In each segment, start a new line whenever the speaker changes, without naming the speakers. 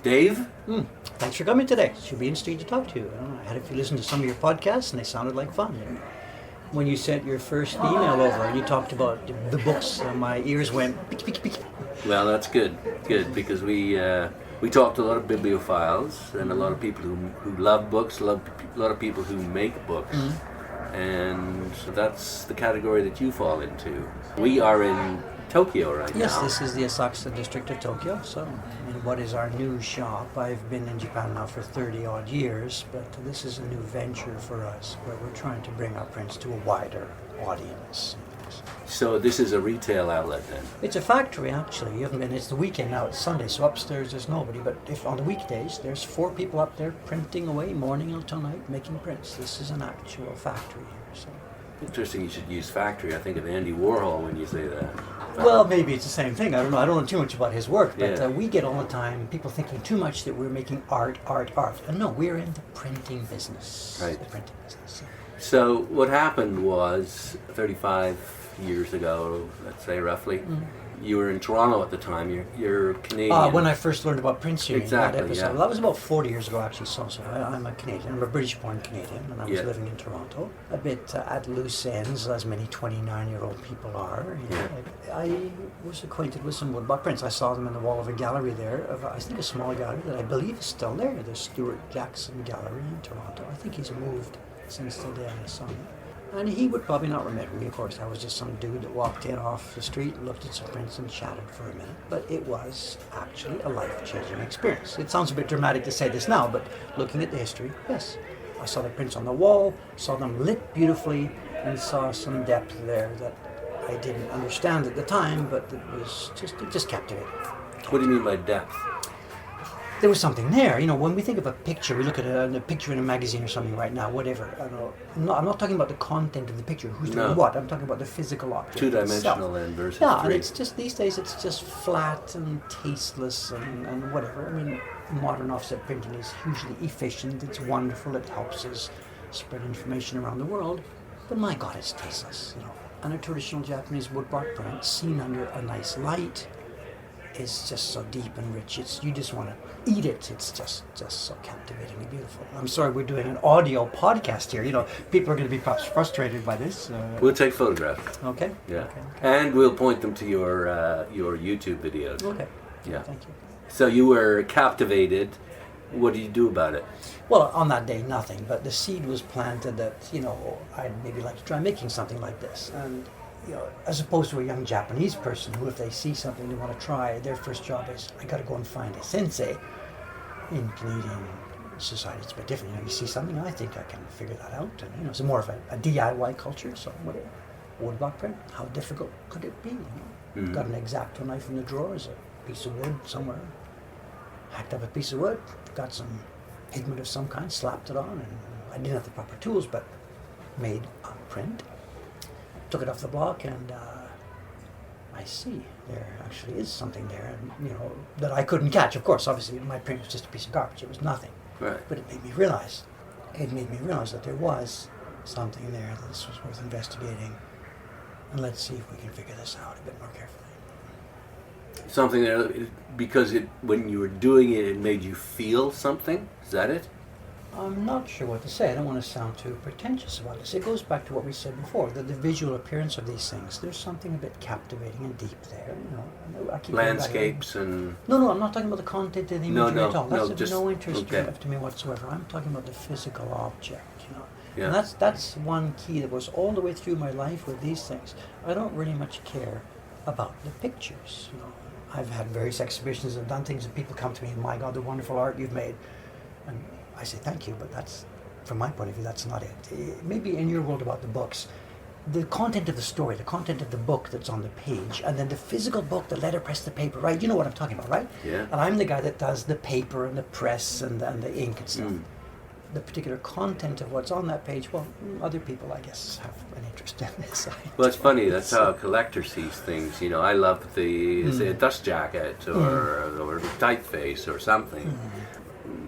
Dave?
Thanks for coming today. Should be interesting to talk to you. I had a few listen to some of your podcasts and they sounded like fun. And when you sent your first email over and you talked about the books, my ears went peek, peek, peek.
Well, that's good, because we talked to a lot of bibliophiles and a lot of people who love books, a lot of people who make books, and so that's the category that you fall into. We are in Tokyo right now.
Yes, this is the Asakusa district of Tokyo, so in what is our new shop. I've been in Japan now for 30 odd years, but this is a new venture for us where we're trying to bring our prints to a wider audience.
So this is a retail outlet then?
It's a factory actually. You haven't been. It's the weekend now. It's Sunday, so upstairs there's nobody. But if on the weekdays there's 4 people up there printing away morning until night, making prints. This is an actual factory here. So.
Interesting. You should use factory. I think of Andy Warhol when you say that.
Well, maybe it's the same thing. I don't know. I don't know too much about his work, but
Yeah.
We get all the time people thinking too much that we're making art. And no, we're in the printing business.
Right.
The printing business.
So what happened was 35 years ago, let's say roughly. You were in Toronto at the time. You're Canadian.
When I first learned about print series,
Exactly,
that episode.
yeah.
Well, that was about 40 years ago, actually. So I'm a Canadian. I'm a British-born Canadian, and I was
Yeah.
living in Toronto. A bit at loose ends, as many 29-year-old people are. You know. I was acquainted with some woodblock prints. I saw them in the wall of a gallery there, of I think a small gallery that I believe is still there, the Stuart Jackson Gallery in Toronto. I think he's moved since the day I saw him. And he would probably not remember me, of course. I was just some dude that walked in off the street, looked at some prints and chatted for a minute. But it was actually a life-changing experience. It sounds a bit dramatic to say this now, but looking at the history, yes. I saw the prints on the wall, saw them lit beautifully, and saw some depth there that I didn't understand at the time, but it just captivated.
What do you mean by depth?
There was something there. You know, when we think of a picture, we look at a picture in a magazine or something right now, whatever. I'm not talking about the content of the picture, who's doing what. I'm talking about the physical object.
Two-dimensional and versus
and
three.
it's just, these days, it's just flat and tasteless and whatever. I mean, modern offset printing is hugely efficient. It's wonderful. It helps us spread information around the world. But my God, it's tasteless, you know. And a traditional Japanese woodblock print, seen under a nice light, is just so deep and rich. You just want to eat it. It's just so captivatingly beautiful. I'm sorry we're doing an audio podcast here. You know, people are going to be perhaps frustrated by this.
We'll take photographs.
Okay.
Yeah.
Okay.
And we'll point them to your YouTube videos.
Okay.
Yeah.
Thank you.
So you were captivated. What did you do about it?
Well, on that day, nothing. But the seed was planted that, you know, I'd maybe like to try making something like this. And you know, as opposed to a young Japanese person who, if they see something they want to try, their first job is, I got to go and find a sensei. In Canadian society, it's a bit different. You know, you see something, I think I can figure that out. And you know, it's more of a DIY culture. So, whatever. Woodblock print, how difficult could it be? You know? Got an X-Acto knife in the drawer, is a piece of wood somewhere. Hacked up a piece of wood, got some pigment of some kind, slapped it on, and I didn't have the proper tools, but made a print. Took it off the block, and I see there actually is something there, and you know, that I couldn't catch. Of course, obviously, my print was just a piece of garbage. It was nothing.
Right.
But it made me realize. That there was something there that this was worth investigating, and let's see if we can figure this out a bit more carefully.
Something there because when you were doing it, it made you feel something. Is that it?
I'm not sure what to say. I don't want to sound too pretentious about this. It goes back to what we said before, that the visual appearance of these things, there's something a bit captivating and deep there. You know, I keep
Landscapes and...
No, I'm not talking about the content of the imagery at all. That's of
just,
no interest
okay.
to me whatsoever. I'm talking about the physical object, you know.
Yeah.
And that's one key that was all the way through my life with these things. I don't really much care about the pictures, you know. I've had various exhibitions and done things, and people come to me, my God, the wonderful art you've made. And I say thank you, but that's, from my point of view, that's not it. Maybe in your world about the books, the content of the story, the content of the book that's on the page, and then the physical book, the letterpress, the paper, right? You know what I'm talking about, right?
Yeah.
And I'm the guy that does the paper and the press and the ink and stuff. The particular content of what's on that page, well, other people, I guess, have an interest in this.
Well, it's funny. That's how a collector sees things. You know, I love the say, a dust jacket or typeface or something.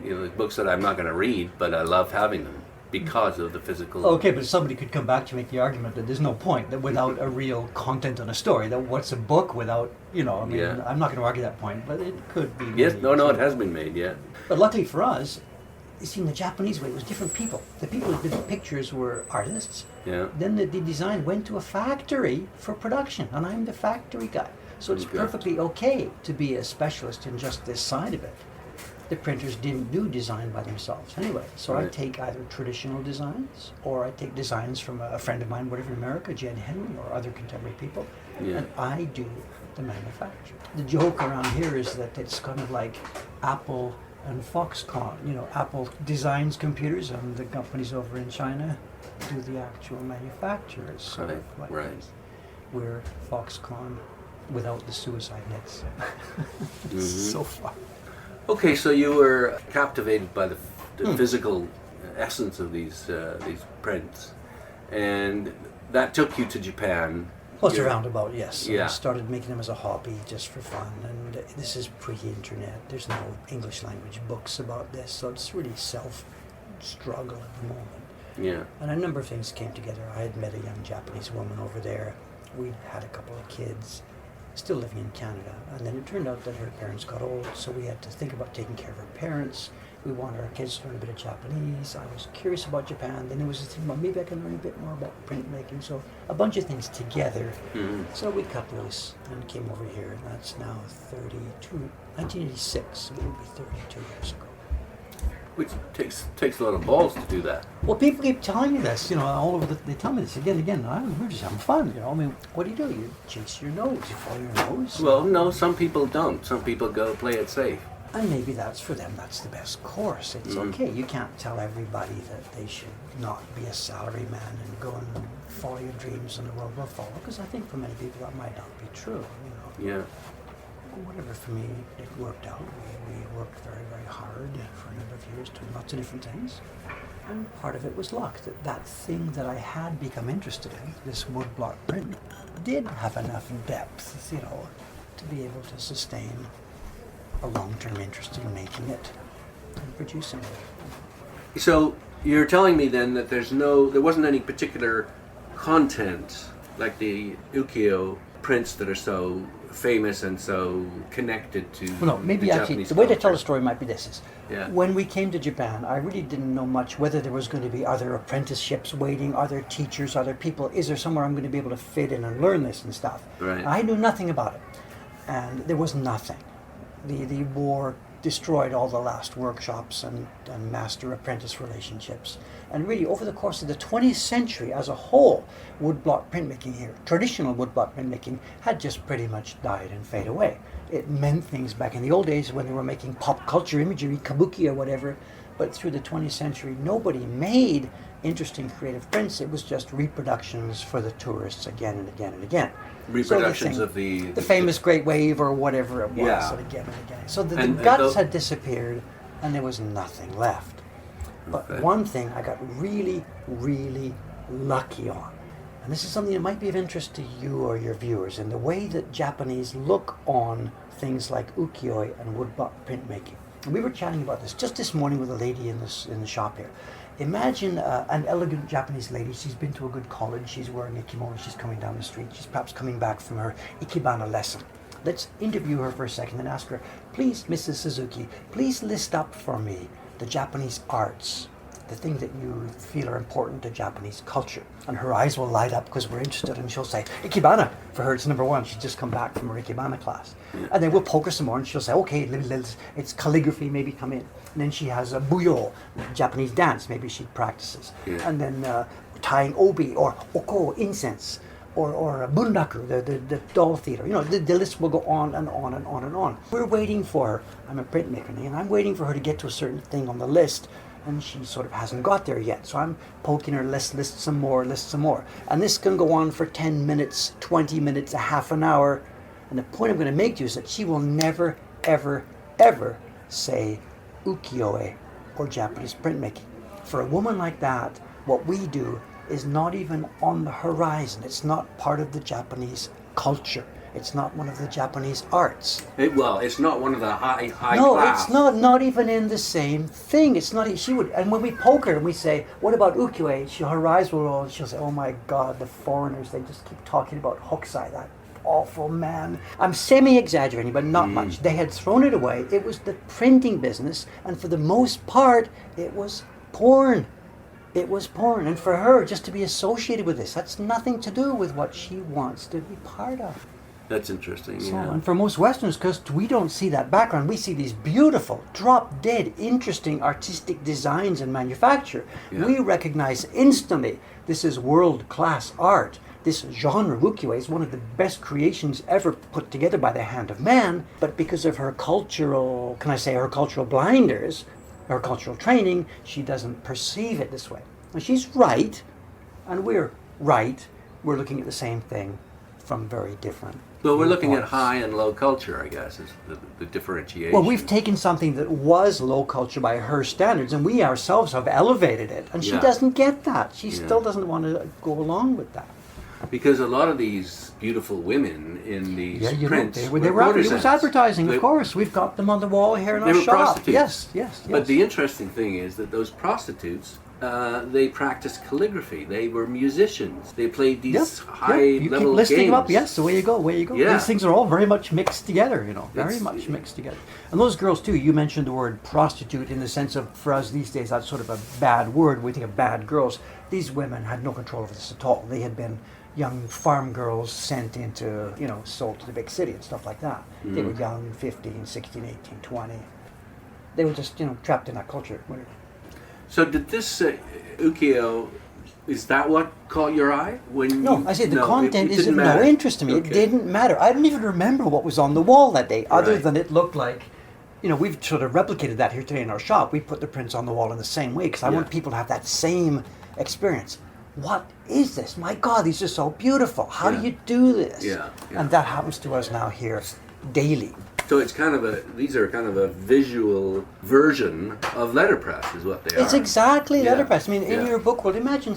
You know, books that I'm not going to read, but I love having them. because of the physical.
Okay, but somebody could come back to make the argument that there's no point, that without a real content on a story, that what's a book without, I mean,
Yeah.
I'm not going to argue that point, but it could be.
Yes,
made,
no, it
too.
has been made, yeah.
But luckily for us, you see, in the Japanese way, it was different people. The people who did the pictures were artists.
Yeah.
Then the design went to a factory for production, and I'm the factory guy. So it's
Okay.
perfectly okay to be a specialist in just this side of it. The printers didn't do design by themselves anyway. So I
Right.
take either traditional designs or I take designs from a friend of mine, whatever in America, Jed Henry, or other contemporary people,
Yeah.
and I do the manufacture. The joke around here is that it's kind of like Apple and Foxconn. Apple designs computers and the companies over in China do the actual manufacturers. Sort
Right,
of like
right.
this. We're Foxconn without the suicide nets.
Mhm.
So far.
Okay, so you were captivated by the physical essence of these prints, and that took you to Japan.
Well, it's a
You're-
roundabout, yes.
Yeah.
I started making them as a hobby just for fun, and this is pre-internet. There's no English language books about this, so it's really self-struggle at the moment.
Yeah.
And a number of things came together. I had met a young Japanese woman over there. We'd had a couple of kids, still living in Canada. And then it turned out that her parents got old, so we had to think about taking care of her parents. We wanted our kids to learn a bit of Japanese. I was curious about Japan. Then there was a thing about maybe I can learn a bit more about printmaking. So a bunch of things together.
Mhm.
So we cut loose and came over here. And that's now 1986. So it would be 32 years ago.
Which takes a lot of balls to do that.
Well, people keep telling me this, all over they tell me this again and again. We're just having fun, I mean, what do? You chase your nose, you follow your nose.
Well, no, some people don't. Some people go play it safe.
And maybe that's for them, that's the best course. It's okay. You can't tell everybody that they should not be a salary man and go and follow your dreams and the world will follow, because I think for many people that might not be true,
Yeah.
Whatever, for me, it worked out. We worked very, very hard for a number of years, doing lots of different things. And part of it was luck, that thing that I had become interested in, this woodblock print, did have enough depth, to be able to sustain a long-term interest in making it and producing it.
So you're telling me then that there wasn't any particular content like the ukiyo prints that are so famous and so connected to
Well, no, maybe
the
actually,
Japanese
the way to
culture.
tell the story might be this.
Yeah.
When we came to Japan, I really didn't know much whether there was going to be other apprenticeships waiting, other teachers, other people. Is there somewhere I'm going to be able to fit in and learn this and stuff?
Right.
I knew nothing about it. And there was nothing. The war destroyed all the last workshops and master-apprentice relationships. And really, over the course of the 20th century as a whole, woodblock printmaking here, traditional woodblock printmaking, had just pretty much died and faded away. It meant things back in the old days when they were making pop culture imagery, kabuki or whatever, but through the 20th century, nobody made interesting creative prints. It was just reproductions for the tourists again and again and again.
Reproductions
So
of the
famous Great Wave or whatever it was,
Yeah.
and again and again. So the
And
guts had disappeared, and there was nothing left. But
Okay.
one thing I got really, really lucky on, and this is something that might be of interest to you or your viewers, in the way that Japanese look on things like ukiyo-e and woodblock printmaking. And we were chatting about this just this morning with a lady in the shop here. Imagine an elegant Japanese lady. She's been to a good college. She's wearing a kimono. She's coming down the street. She's perhaps coming back from her ikebana lesson. Let's interview her for a second and ask her, please, Mrs. Suzuki, please list up for me the Japanese arts, the things that you feel are important to Japanese culture. And her eyes will light up because we're interested, and she'll say, ikebana. For her, it's number one. She's just come back from her ikebana class. And then we'll poke her some more, and she'll say, okay, it's calligraphy, maybe come in. And then she has a buyo, Japanese dance, maybe she practices.
Yeah.
And then tying obi or oko, incense, or bunraku, the doll theater. The list will go on and on and on and on. We're waiting for her. I'm a printmaker, and I'm waiting for her to get to a certain thing on the list, and she sort of hasn't got there yet. So I'm poking her, list some more. And this can go on for 10 minutes, 20 minutes, a half an hour. And the point I'm going to make to you is that she will never, ever, ever say ukiyo-e or Japanese printmaking. For a woman like that, what we do is not even on the horizon. It's not part of the Japanese culture. It's not one of the Japanese arts.
It's not one of the high
No,
class.
it's not even in the same thing. It's not. She would, and when we poke her and we say, "What about ukiyo-e?" Her eyes will roll, and she'll say, "Oh my God, the foreigners! They just keep talking about Hokusai, that awful man." I'm semi-exaggerating, but not much. They had thrown it away. It was the printing business, and for the most part, it was porn. It was porn, and for her just to be associated with this, that's nothing to do with what she wants to be part of.
That's interesting.
So,
Yeah.
and for most Westerners, because we don't see that background, we see these beautiful, drop-dead, interesting artistic designs and manufacture.
Yeah.
We recognize instantly this is world-class art. This genre, ukiyo-e, is one of the best creations ever put together by the hand of man. But because of her cultural, her cultural blinders, her cultural training, she doesn't perceive it this way. And she's right, and we're right. We're looking at the same thing from very different.
Well, we're looking at
viewpoints.
high and low culture, I guess, is the differentiation.
Well, we've taken something that was low culture by her standards, and we ourselves have elevated it. And she
Yeah.
doesn't get that. She
Yeah.
still doesn't want to go along with that.
Because a lot of these beautiful women in these prints
they were out. It was
courtesans.
advertising,
They-
of course. We've got them on the wall here in
They
our
were
shop.
prostitutes.
Yes.
But the interesting thing is that those prostitutes, they practiced calligraphy. They were musicians. They played these
You
high-level
keep listing
games.
them up. Yes, away you go.
Yeah.
These things are all very much mixed together, very
It's-
much mixed together. And those girls too. You mentioned the word prostitute in the sense of, for us these days, that's sort of a bad word. We think of bad girls. These women had no control over this at all. They had been young farm girls sent into, sold to the big city and stuff like that. They were young, 15, 16, 18, 20. They were just, trapped in that culture.
So did this ukiyo, is that what caught your eye?
No, I said the content
it
is of
didn't
no
matter.
interest to me.
Okay.
It didn't matter. I don't even remember what was on the wall that day, other
Right.
than it looked like, we've sort of replicated that here today in our shop. We put the prints on the wall in the same way because I want people to have that same experience. What is this? My God, these are so beautiful. How do you do this?
Yeah.
And that happens to us now here daily.
So it's these are kind of a visual version of letterpress is what they are.
It's exactly
Yeah.
letterpress. I mean, in
Yeah.
your book world, imagine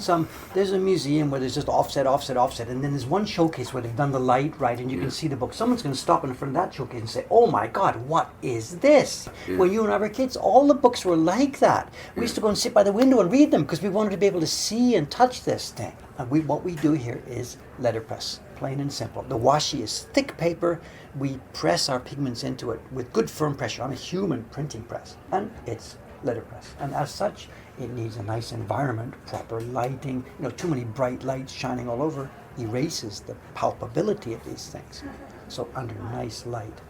there's a museum where there's just offset, and then there's one showcase where they've done the light right and you can see the book. Someone's going to stop in front of that showcase and say, "Oh my God, what is this?"
Yeah.
When you and I were kids, all the books were like that. We used to go and sit by the window and read them because we wanted to be able to see and touch this thing. And what we do here is letterpress, plain and simple. The washi is thick paper. We press our pigments into it with good firm pressure on a human printing press. And it's letterpress. And as such, it needs a nice environment, proper lighting. Too many bright lights shining all over erases the palpability of these things. So under nice light.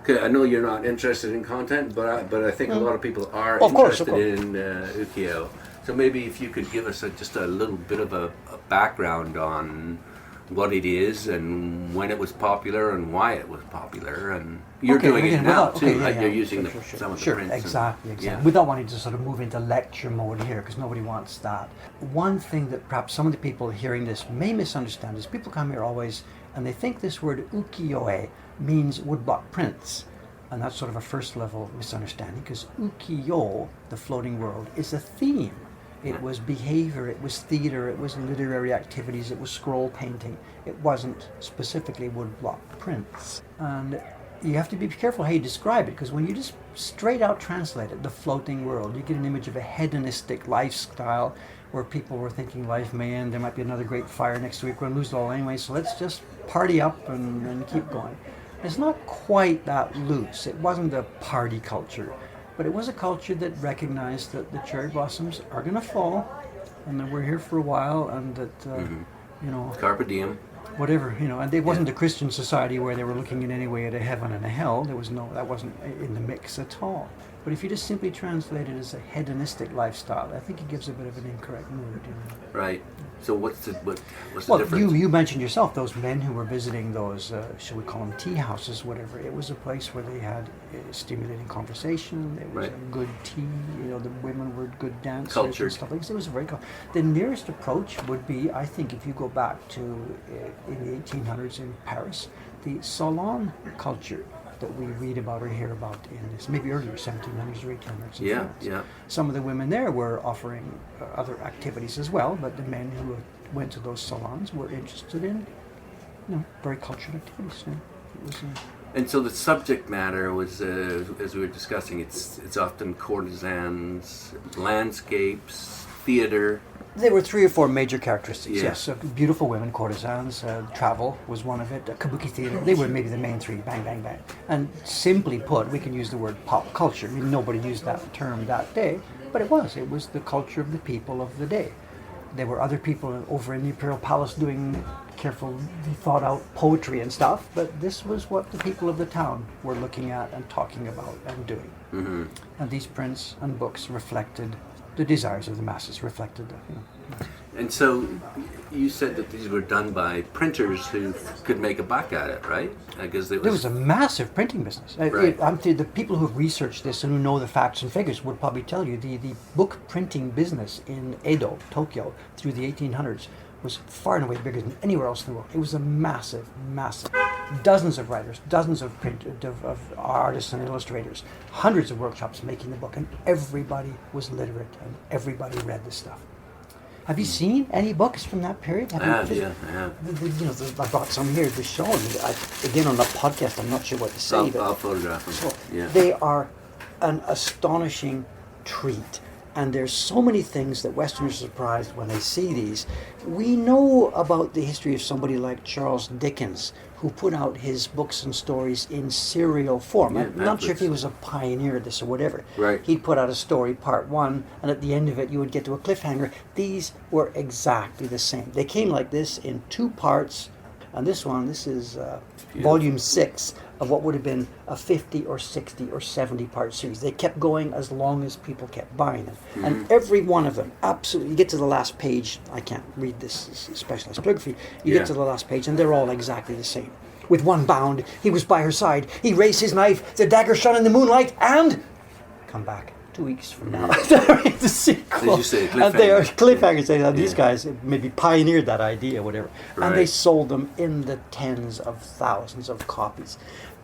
Okay, I know you're not interested in content, but I think a lot of people are
Of course.
interested in ukiyo. So maybe if you could give us just a little bit of a background on what it is and when it was popular and why it was popular, and you're doing it now too. You're using some of the prints.
Exactly.
Yeah.
Without wanting to sort of move into lecture mode here, because nobody wants that. One thing that perhaps some of the people hearing this may misunderstand is people come here always and they think this word ukiyo-e means woodblock prints. And that's sort of a first level misunderstanding, because ukiyo, the floating world, is a theme. It was behavior, it was theater, it was literary activities, it was scroll painting. It wasn't specifically woodblock prints. And you have to be careful how you describe it, because when you just straight out translate it, the floating world, you get an image of a hedonistic lifestyle where people were thinking life may end, there might be another great fire next week, we're going to lose it all anyway, so let's just party up and keep going. It's not quite that loose. It wasn't a party culture. But it was a culture that recognized that the cherry blossoms are going to fall, and that we're here for a while, and that,
Carpe diem.
whatever, and it wasn't a Christian society where they were looking in any way at a heaven and a hell. That wasn't in the mix at all. But if you just simply translate it as a hedonistic lifestyle, I think it gives a bit of an incorrect mood.
Right. So what's the
Well,
difference?
you mentioned yourself those men who were visiting those, shall we call them tea houses, whatever. It was a place where they had stimulating conversation. It was a good tea. The women were good dancers
Cultured.
and stuff like this. It was very cool. The nearest approach would be, I think, if you go back to in the 1800s in Paris, the salon culture that we read about or hear about in this, maybe earlier 1700s or 1800s. in France.
Yeah.
Some of the women there were offering other activities as well, but the men who went to those salons were interested in very cultured activities. Yeah. It was,
And so the subject matter was, as we were discussing, it's often courtesans, landscapes, theater.
There were 3 or 4 major characteristics,
Yeah.
yes. So beautiful women, courtesans, travel was one of it, kabuki theater. They were maybe the main 3, bang, bang, bang. And simply put, we can use the word pop culture. I mean, nobody used that term that day, but it was the culture of the people of the day. There were other people over in the Imperial Palace doing carefully thought out poetry and stuff, but this was what the people of the town were looking at and talking about and doing.
Mm-hmm.
And these prints and books reflected the desires of the masses, reflected the,
And so you said that these were done by printers who could make a buck at it, right? Because
There was a massive printing business.
Right.
The people who have researched this and who know the facts and figures would probably tell you the book printing business in Edo, Tokyo, through the 1800s was far and away bigger than anywhere else in the world. It was a massive, massive. Dozens of writers, dozens of of artists and illustrators, hundreds of workshops making the book, and everybody was literate and everybody read this stuff. Have you seen any books from that period?
I have.
I brought some here to show you. Again, on the podcast, I'm not sure what to say.
I'll photograph them.
So
Yeah.
they are an astonishing treat. And there's so many things that Westerners are surprised when they see these. We know about the history of somebody like Charles Dickens, who put out his books and stories in serial form.
Yeah,
I'm not sure if he
pamphlets.
was a pioneer of this or whatever.
Right.
He'd put out a story, part 1, and at the end of it you would get to a cliffhanger. These were exactly the same. They came like this in 2 parts, and this is volume 6 of what would have been a 50 or 60 or 70 part series. They kept going as long as people kept buying them.
Mm-hmm.
And every one of them, absolutely, you get to the last page, I can't read this specialized calligraphy, you
Yeah.
get to the last page and they're all exactly the same. With one bound, he was by her side, he raised his knife, the dagger shone in the moonlight, and come back 2 weeks from now. The sequel.
As you say,
And they are
cliffhangers.
cliffhangers. These guys maybe pioneered that idea, whatever.
Right.
And they sold them in the tens of thousands of copies.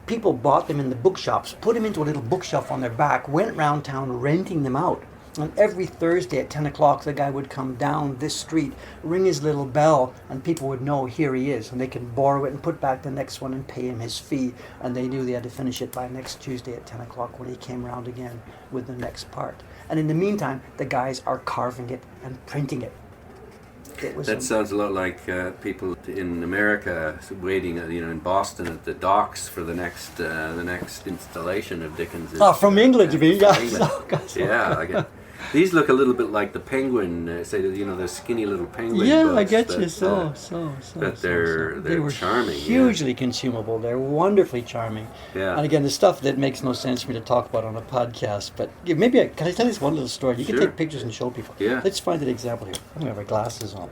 People bought them in the bookshops, put them into a little bookshelf on their back, went round town renting them out. And every Thursday at 10 o'clock, the guy would come down this street, ring his little bell, and people would know here he is. And they could borrow it and put back the next one and pay him his fee. And they knew they had to finish it by next Tuesday at 10 o'clock when he came round again with the next part. And in the meantime, the guys are carving it and printing it.
That sounds a lot like people in America waiting, in Boston at the docks for the next installation of Dickens.
Oh, from England, you mean?
From
Yeah.
England. Yeah, I get. These look a little bit like the penguin, say the skinny little penguin.
Yeah,
books
I get
that,
you.
But they're
They were
charming.
hugely consumable. They're wonderfully charming.
Yeah.
And again, the stuff that makes no sense for me to talk about on a podcast. But can I tell you this one little story? You can
Sure.
take pictures and show people.
Yeah.
Let's find an example here. I'm going to have my glasses on.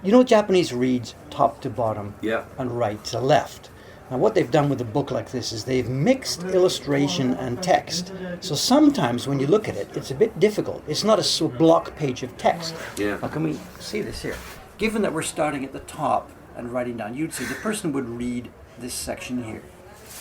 You know, Japanese reads top to bottom
Yeah.
and right to left. Now what they've done with a book like this is they've mixed illustration and text. So sometimes when you look at it, it's a bit difficult. It's not a block page of text.
Yeah.
Now can we see this here? Given that we're starting at the top and writing down, you'd see the person would read this section here.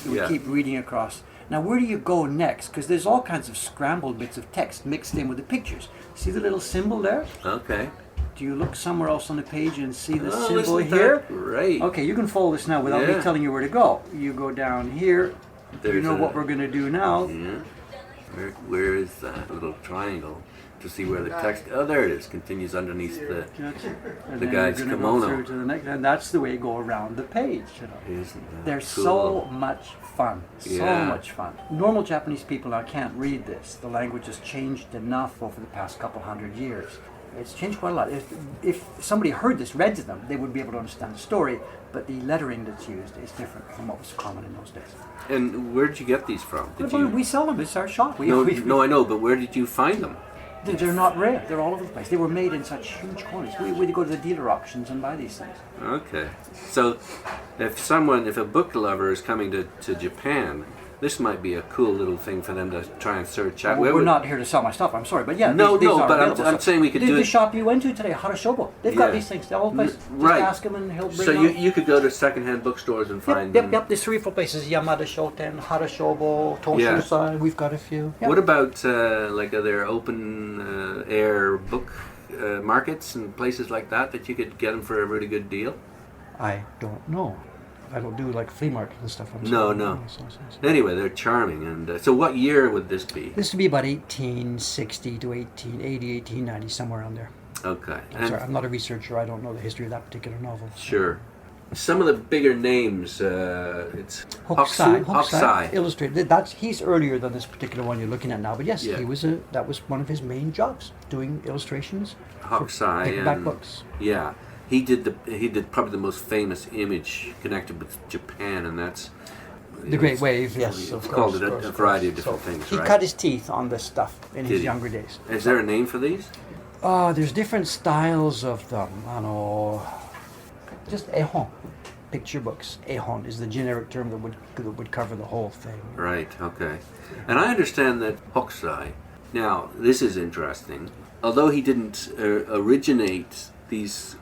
You would
Yeah.
keep reading across. Now where do you go next? Because there's all kinds of scrambled bits of text mixed in with the pictures. See the little symbol there?
Okay.
Do you look somewhere else on the page and see the
Oh,
symbol
isn't
here?
that great?
Okay, you can follow this now without
Yeah.
me telling you where to go. You go down here. You
There's
know
a-
what we're going to do now.
Yeah. Where is that little triangle to see where the text? Oh, there it is. Continues underneath the.
And
The
then
guy's
you're gonna
kimono.
Go through to the next, and that's the way you go around the page.
Isn't that
They're
cool?
so much fun. So
Yeah.
much fun. Normal Japanese people now can't read this. The language has changed enough over the past couple hundred years. It's changed quite a lot. If somebody heard this, read to them, they would be able to understand the story, but the lettering that's used is different from what was common in those days.
And where did you get these from? Did you?
We sell them. It's our shop.
No, I know, but where did you find them?
They're not rare. They're all over the place. They were made in such huge quantities. We go to the dealer auctions and buy these things.
Okay. So, if a book lover is coming to Japan, this might be a cool little thing for them to try and search out.
We're not here to sell my stuff. I'm sorry, but yeah.
No,
these
no,
are
but
available.
I'm saying we could
the,
do
the
it.
shop you went to today, Harashobo. They've got
Yeah.
these things. They're all places. Just
Right.
ask him and he'll bring
So
them up.
you could go to secondhand bookstores and find
Yep.
them.
There's 3 or 4 places: Yamada Shoten, Harashobo, Toshusai. We've got a few. Yep.
What about are there open air book markets and places like that you could get them for a really good deal?
I don't know. I don't do like flea market and stuff.
No. Anyway, they're charming. And so what year would this be?
This would be about 1860 to 1880, 1890, somewhere around there.
Okay.
Sorry, I'm not a researcher. I don't know the history of that particular novel.
Sure. Some of the bigger names, it's
Hokusai illustrated. He's earlier than this particular one you're looking at now. But yes, that was one of his main jobs, doing illustrations
Hokusai
for paperback books.
Yeah. He did probably the most famous image connected with Japan, and that's
the Great Wave. Yes,
it's called a variety of different things.
He cut his teeth on this stuff in his younger days.
Is there a name for these?
There's different styles of them. Just ehon, picture books. Ehon is the generic term that would cover the whole thing.
Right. Okay. And I understand that Hokusai. Now, this is interesting. Although he didn't originate these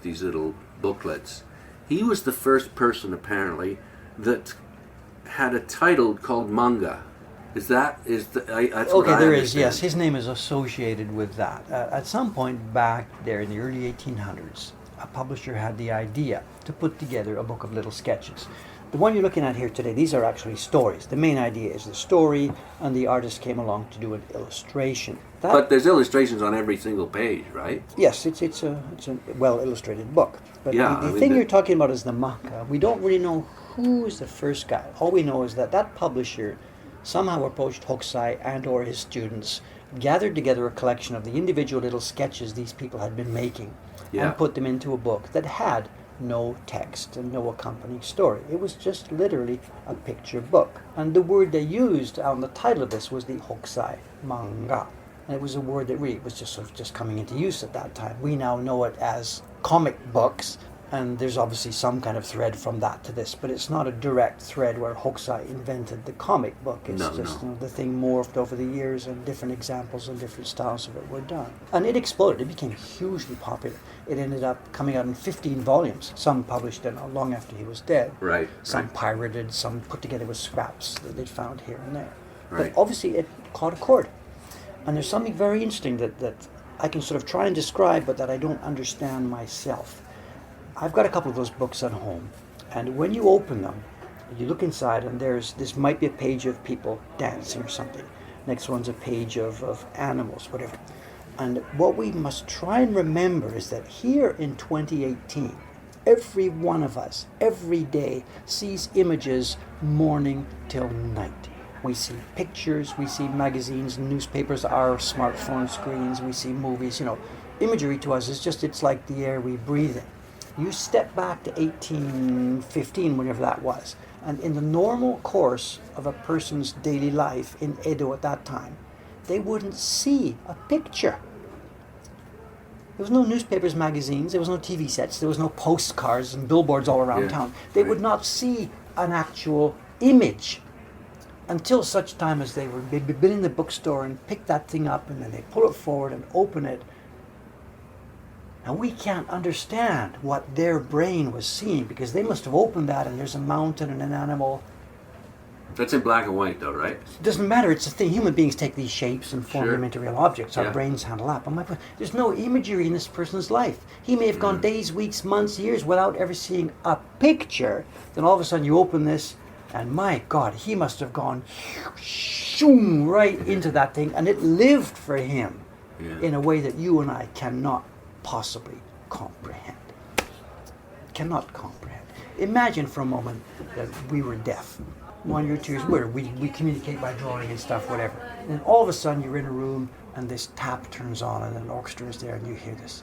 little booklets, he was the first person apparently that had a title called manga. That's what I
there
understand.
is. Yes, his name is associated with that. At some point back there in the early 1800s, a publisher had the idea to put together a book of little sketches. The one you're looking at here today, these are actually stories. The main idea is the story, and the artist came along to do an illustration.
But there's illustrations on every single page, right?
Yes, it's a well-illustrated book. But the thing you're talking about is the manga. We don't really know who is the first guy. All we know is that publisher somehow approached Hokusai and or his students, gathered together a collection of the individual little sketches these people had been making, and put them into a book that had no text and no accompanying story. It was just literally a picture book. And the word they used on the title of this was the Hokusai manga. And it was a word that really was just coming into use at that time. We now know it as comic books, and there's obviously some kind of thread from that to this, but it's not a direct thread where Hokusai invented the comic book. It's the thing morphed over the years, and different examples and different styles of it were done. And it exploded. It became hugely popular. It ended up coming out in 15 volumes, some published long after he was dead.
Right.
Some pirated, some put together with scraps that they'd found here and there.
Right.
But obviously it caught a chord. And there's something very interesting that I can sort of try and describe, but that I don't understand myself. I've got a couple of those books at home, and when you open them, you look inside, and this might be a page of people dancing or something. Next one's a page of animals, whatever. And what we must try and remember is that here in 2018, every one of us, every day, sees images morning till night. We see pictures, we see magazines, newspapers, our smartphone screens, we see movies. Imagery to us it's like the air we breathe in. You step back to 1815, whenever that was, and in the normal course of a person's daily life in Edo at that time, they wouldn't see a picture. There was no newspapers, magazines, there was no TV sets, there was no postcards and billboards all around town. They would not see an actual image until such time as they'd been in the bookstore and pick that thing up, and then they pull it forward and open it. And we can't understand what their brain was seeing, because they must have opened that and there's a mountain and an animal.
That's in black and white though, right?
It doesn't matter, it's a thing. Human beings take these shapes and form them into real objects. Our brains handle that. But there's no imagery in this person's life. He may have gone days, weeks, months, years without ever seeing a picture. Then all of a sudden you open this, and my God, he must have gone right into that thing, and it lived for him in a way that you and I cannot possibly comprehend. Cannot comprehend. Imagine for a moment that we were deaf. 1 year, 2 years, we communicate by drawing and stuff, whatever. And all of a sudden you're in a room and this tap turns on and an orchestra is there and you hear this.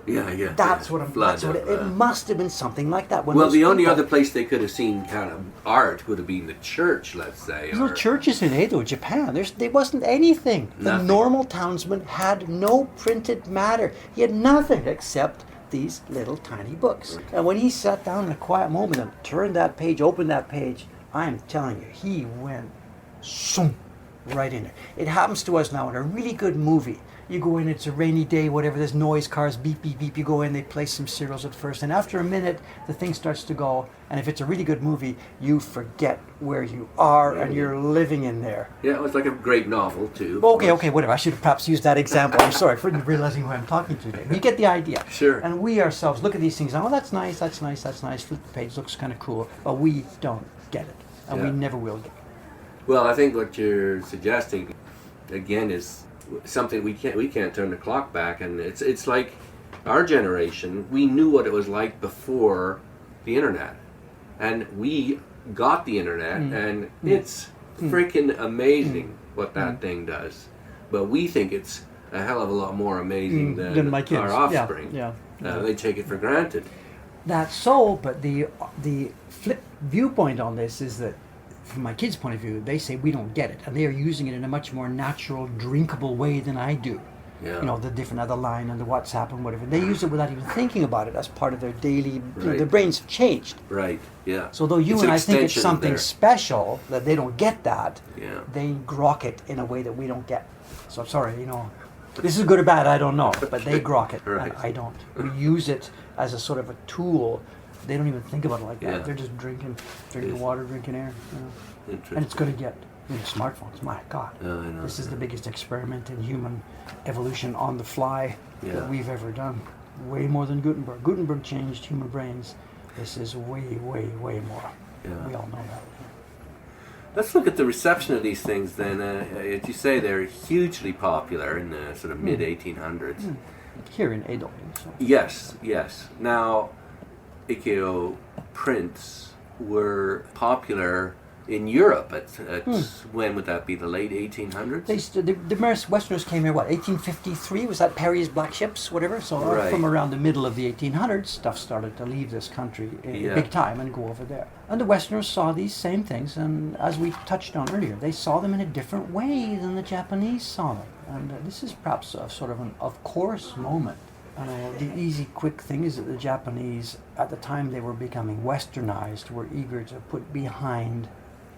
Yeah.
That's what it must have been something like that.
Well, the only other place they could have seen kind of art would have been the church, let's say.
There's no churches in Edo, Japan. There wasn't anything. The normal townsman had no printed matter. He had nothing except these little tiny books. Okay. And when he sat down in a quiet moment and turned that page, opened that page, I'm telling you, he went, shoom, right in there. It happens to us now in a really good movie. You go in, it's a rainy day, whatever, there's noise, cars, beep, beep, beep. You go in, they play some serials at first, and after a minute, the thing starts to go, and if it's a really good movie, you forget where you are, and you're living in there.
Yeah, it was like a great novel, too.
Okay, whatever. I should have perhaps used that example. I'm sorry for realizing who I'm talking to today. You get the idea.
Sure.
And we ourselves look at these things, and, oh, that's nice, flip the page, looks kind of cool, but we don't get it, and we never will get it.
Well, I think what you're suggesting, again, is something we can't turn the clock back, and it's like our generation, we knew what it was like before the internet, and we got the internet, and it's freaking amazing what that thing does, but we think it's a hell of a lot more amazing than
my kids.
our offspring.
Yeah.
They take it for granted.
That's so, but the flip viewpoint on this is that from my kids' point of view, they say we don't get it, and they are using it in a much more natural, drinkable way than I do.
Yeah.
You know, the different other line and the WhatsApp and whatever. They use it without even thinking about it as part of their daily. You know, their brains have changed.
Right. Yeah.
So though you and I think it's something special that they don't get that, they grok it in a way that we don't get. So I'm sorry, you know, this is good or bad, I don't know, but they grok it.
Right.
And I don't. We use it as a sort of a tool. They don't even think about it like that. They're just drinking water, drinking air. You know. And it's going to get smartphones. My God, this is the biggest experiment in human evolution on the fly that we've ever done. Way more than Gutenberg. Gutenberg changed human brains. This is way, way, way more. Yeah. We all know that.
Let's look at the reception of these things then. As you say, they're hugely popular in the sort of mid-1800s.
Here in Edo. So.
Yes. Now, ukiyo prints were popular in Europe at when would that be, the late 1800s?
The Westerners came here, 1853? Was that Perry's Black Ships, whatever? So from around the middle of the 1800s, stuff started to leave this country in big time and go over there. And the Westerners saw these same things, and as we touched on earlier, they saw them in a different way than the Japanese saw them. And this is perhaps a sort of an of-course moment. The easy, quick thing is that the Japanese, at the time they were becoming westernized, were eager to put behind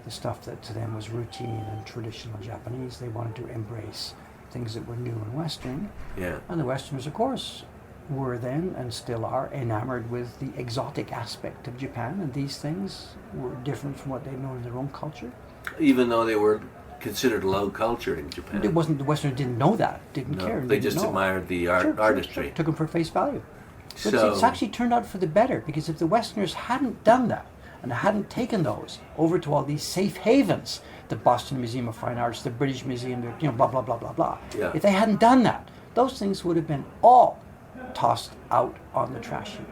the stuff that to them was routine and traditional Japanese. They wanted to embrace things that were new and Western. Yeah. And the Westerners, of course, were then and still are enamored with the exotic aspect of Japan, and these things were different from what they'd known in their own culture.
Even though they were considered low culture in Japan.
It wasn't, the Westerners didn't know that, didn't care.
They just admired the artistry.
Sure. Took them for face value. But it's actually turned out for the better, because if the Westerners hadn't done that, and hadn't taken those over to all these safe havens, the Boston Museum of Fine Arts, the British Museum, blah, blah, blah, blah, blah. Yeah. If they hadn't done that, those things would have been all tossed out on the trash heap.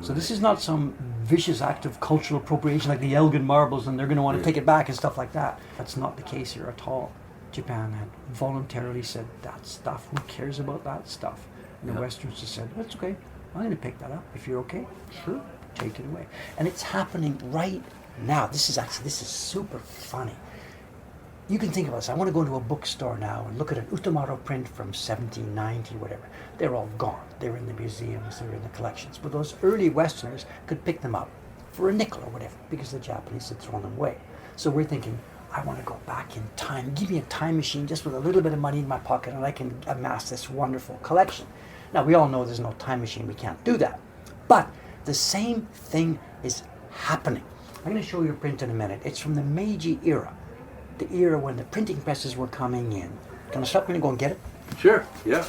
So this is not some vicious act of cultural appropriation like the Elgin marbles and they're going to want to take it back and stuff like that. That's not the case here at all. Japan had voluntarily said, that stuff, who cares about that stuff? And the Westerns just said, that's okay, I'm going to pick that up. If you're okay, sure, take it away. And it's happening right now. This is super funny. You can think about this. I want to go into a bookstore now and look at an Utamaro print from 1790, whatever. They're all gone. They're in the museums, they're in the collections. But those early Westerners could pick them up for a nickel or whatever, because the Japanese had thrown them away. So we're thinking, I want to go back in time. Give me a time machine just with a little bit of money in my pocket and I can amass this wonderful collection. Now, we all know there's no time machine. We can't do that. But the same thing is happening. I'm going to show you a print in a minute. It's from the Meiji era. The era when the printing presses were coming in. Can I stop me and go and get it?
Sure, yeah.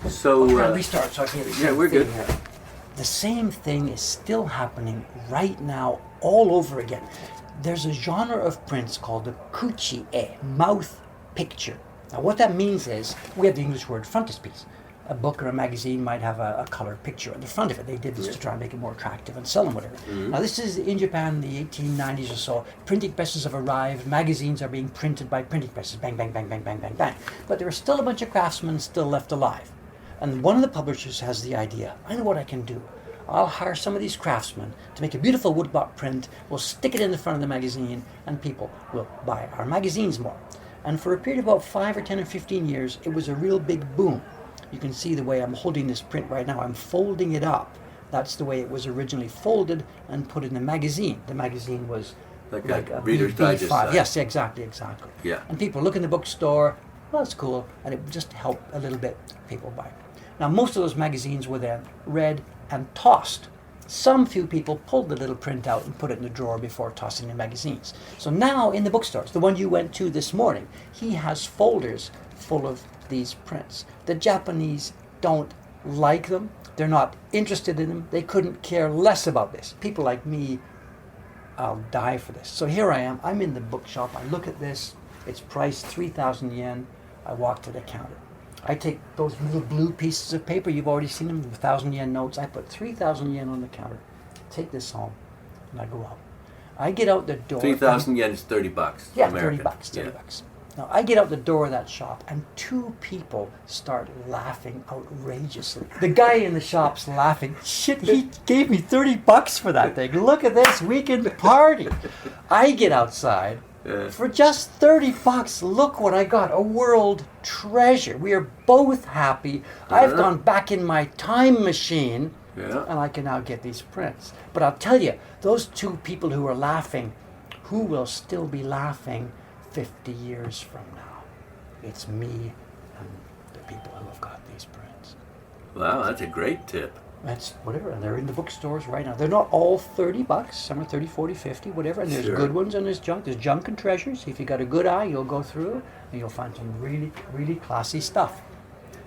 So,
I'll restart so I can get
we're good.
Here. The same thing is still happening right now all over again. There's a genre of prints called the ukiyo-e, mouth picture. Now what that means is, we have the English word frontispiece. A book or a magazine might have a color picture on the front of it. They did this to try and make it more attractive and sell them, whatever. Mm-hmm. Now this is in Japan in the 1890s or so. Printing presses have arrived. Magazines are being printed by printing presses. Bang, bang, bang, bang, bang, bang, bang. But there are still a bunch of craftsmen still left alive. And one of the publishers has the idea, I know what I can do. I'll hire some of these craftsmen to make a beautiful woodblock print. We'll stick it in the front of the magazine and people will buy our magazines more. And for a period of about 5 or 10 or 15 years, it was a real big boom. You can see the way I'm holding this print right now. I'm folding it up That's the way it was originally folded and put in a magazine. The magazine was
Like
a
a Reader's Digest
B5.
size.
Yes, exactly.
Yeah.
And people look in the bookstore, well, that's cool, and it would just help a little bit people buy. Now, most of those magazines were then read and tossed. Some few people pulled the little print out and put it in the drawer before tossing the magazines. So now in the bookstores, the one you went to this morning, he has folders full of these prints. The Japanese don't like them. They're not interested in them. They couldn't care less about this. People like me, I'll die for this. So here I am. I'm in the bookshop. I look at this. It's priced 3,000 yen. I walk to the counter. I take those little blue pieces of paper. You've already seen them, 1,000 yen notes. I put 3,000 yen on the counter. Take this home, and I go out. I get out the door.
3,000 yen is $30.
Yeah,
American.
$30. Now, I get out the door of that shop, and two people start laughing outrageously. The guy in the shop's laughing. Shit, he gave me $30 for that thing. Look at this weekend party. I get outside. For just $30, look what I got. A world treasure. We are both happy. I've gone back in my time machine, and I can now get these prints. But I'll tell you, those two people who are laughing, who will still be laughing 50 years from now? It's me and the people who have got these prints.
Wow, that's a great tip.
That's whatever, and they're in the bookstores right now. They're not all $30. Some are 30, 40, 50, whatever. And there's good ones and there's junk. There's junk and treasures. If you got a good eye, you'll go through and you'll find some really, really classy stuff.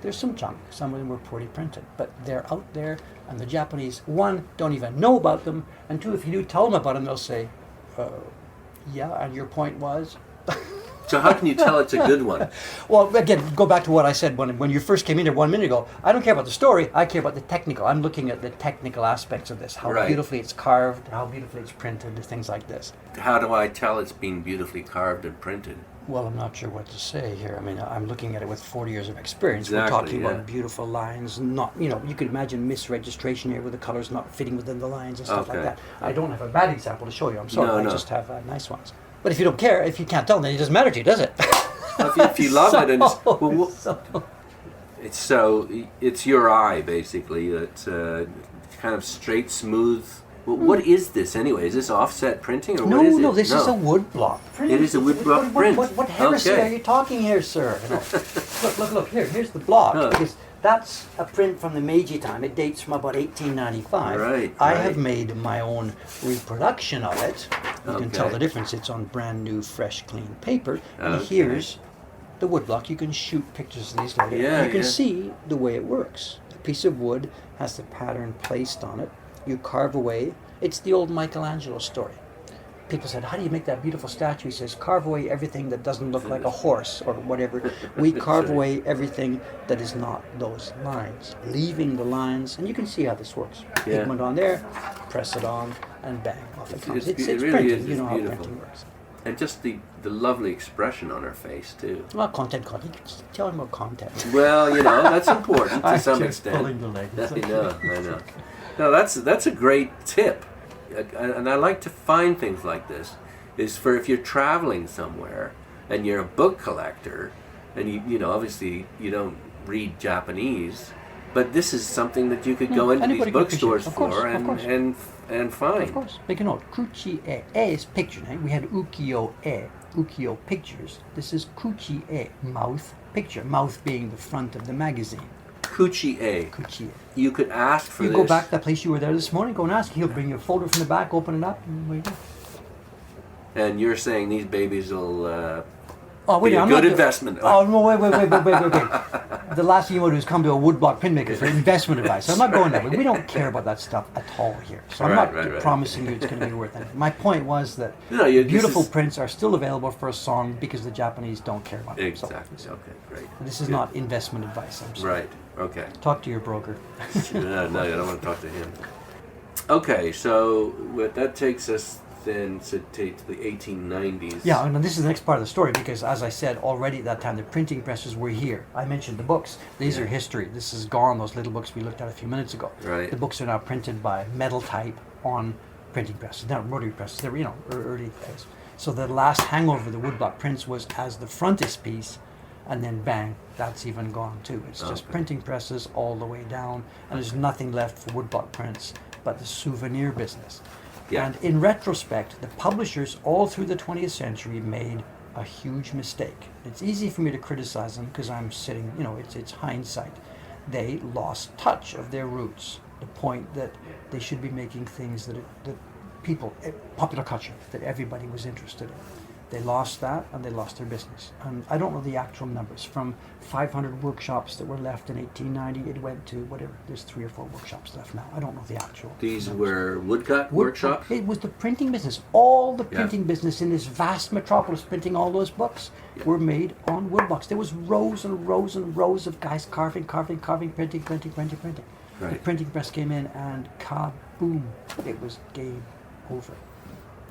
There's some junk. Some of them were poorly printed, but they're out there. And the Japanese, one, don't even know about them, and two, if you do tell them about them, they'll say, "Yeah." And your point was.
So how can you tell it's a good one?
Well, again, go back to what I said when you first came in here 1 minute ago. I don't care about the story. I care about the technical. I'm looking at the technical aspects of this. How beautifully it's carved, how beautifully it's printed, things like this.
How do I tell it's been beautifully carved and printed?
Well, I'm not sure what to say here. I mean, I'm looking at it with 40 years of experience.
Exactly,
We're talking about beautiful lines, not, you could imagine misregistration here with the colors not fitting within the lines and stuff like that. I don't have a bad example to show you. I'm sorry. I just have nice ones. But if you don't care, if you can't tell, then it doesn't matter to you, does it?
If you love it, and it's your eye basically. It's kind of straight, smooth. Well, what is this anyway? Is this offset printing or what is it?
No, this is a woodblock print.
It is a woodblock print.
What heresy are you talking here, sir? Look. Here's the block. Because that's a print from the Meiji time. It dates from about 1895.
Right.
I have made my own reproduction of it. You can tell the difference. It's on brand new, fresh, clean paper. And here's the woodblock. You can shoot pictures of these later. You can see the way it works. A piece of wood has the pattern placed on it. You carve away. It's the old Michelangelo story. People said, how do you make that beautiful statue? He says, carve away everything that doesn't look like a horse or whatever. We carve away everything that is not those lines, leaving the lines. And you can see how this works. Pigment on there, press it on, and bang, off it comes. It's
really
printing.
is.
You know how
Beautiful.
printing works.
And just the lovely expression on her face too.
Well, content. Tell him about content.
Well, that's important to some extent.
Pulling the leg.
I know. No, that's a great tip. And I like to find things like this, is for if you're traveling somewhere and you're a book collector and you obviously you don't read Japanese, but this is something that you could go into these bookstores for and find.
Of course. Make a note. Kuchi-e. E is picture. Right? We had ukiyo-e, ukiyo pictures. This is kuchi-e, mouth picture. Mouth being the front of the magazine.
Kuchi-e.
Kuchi-e.
You could ask for
this.
You
go back to that place you were there this morning, go and ask. He'll bring you a folder from the back, open it up, and wait.
And you're saying these babies will
wait,
be a
I'm
good
not
investment.
Oh, no, wait. The last thing you want to do is come to a woodblock printmaker for investment advice. So I'm not going that way. We don't care about that stuff at all here. So I'm not promising you it's going to be worth anything. My point was that beautiful prints are still available for a song because the Japanese don't care about it.
Exactly. Okay, great.
This is not investment advice, I'm sorry.
Right, okay.
Talk to your broker.
No, I don't want to talk to him. Okay, so that takes us then to the 1890s.
Yeah, and this is the next part of the story because, as I said already at that time, the printing presses were here. I mentioned the books. These are history. This is gone, those little books we looked at a few minutes ago.
Right.
The books are now printed by metal type on printing presses. They're not rotary presses. They're, early days. So the last hangover of the woodblock prints was as the frontispiece And then bang, that's even gone too. It's just
Okay.
printing presses all the way down, and there's nothing left for woodblock prints but the souvenir business.
Yeah.
And in retrospect, the publishers all through the 20th century made a huge mistake. It's easy for me to criticize them because I'm sitting, it's hindsight. They lost touch of their roots, the point that they should be making things that people, popular culture, that everybody was interested in. They lost that, and they lost their business. And I don't know the actual numbers. From 500 workshops that were left in 1890, it went to whatever. There's 3 or 4 workshops left now. I don't know the actual
These
numbers.
were woodcut workshops?
It was the printing business. All the printing business in this vast metropolis printing all those books were made on woodblocks. There was rows and rows and rows of guys carving, printing.
Right.
The printing press came in and kaboom, it was game over.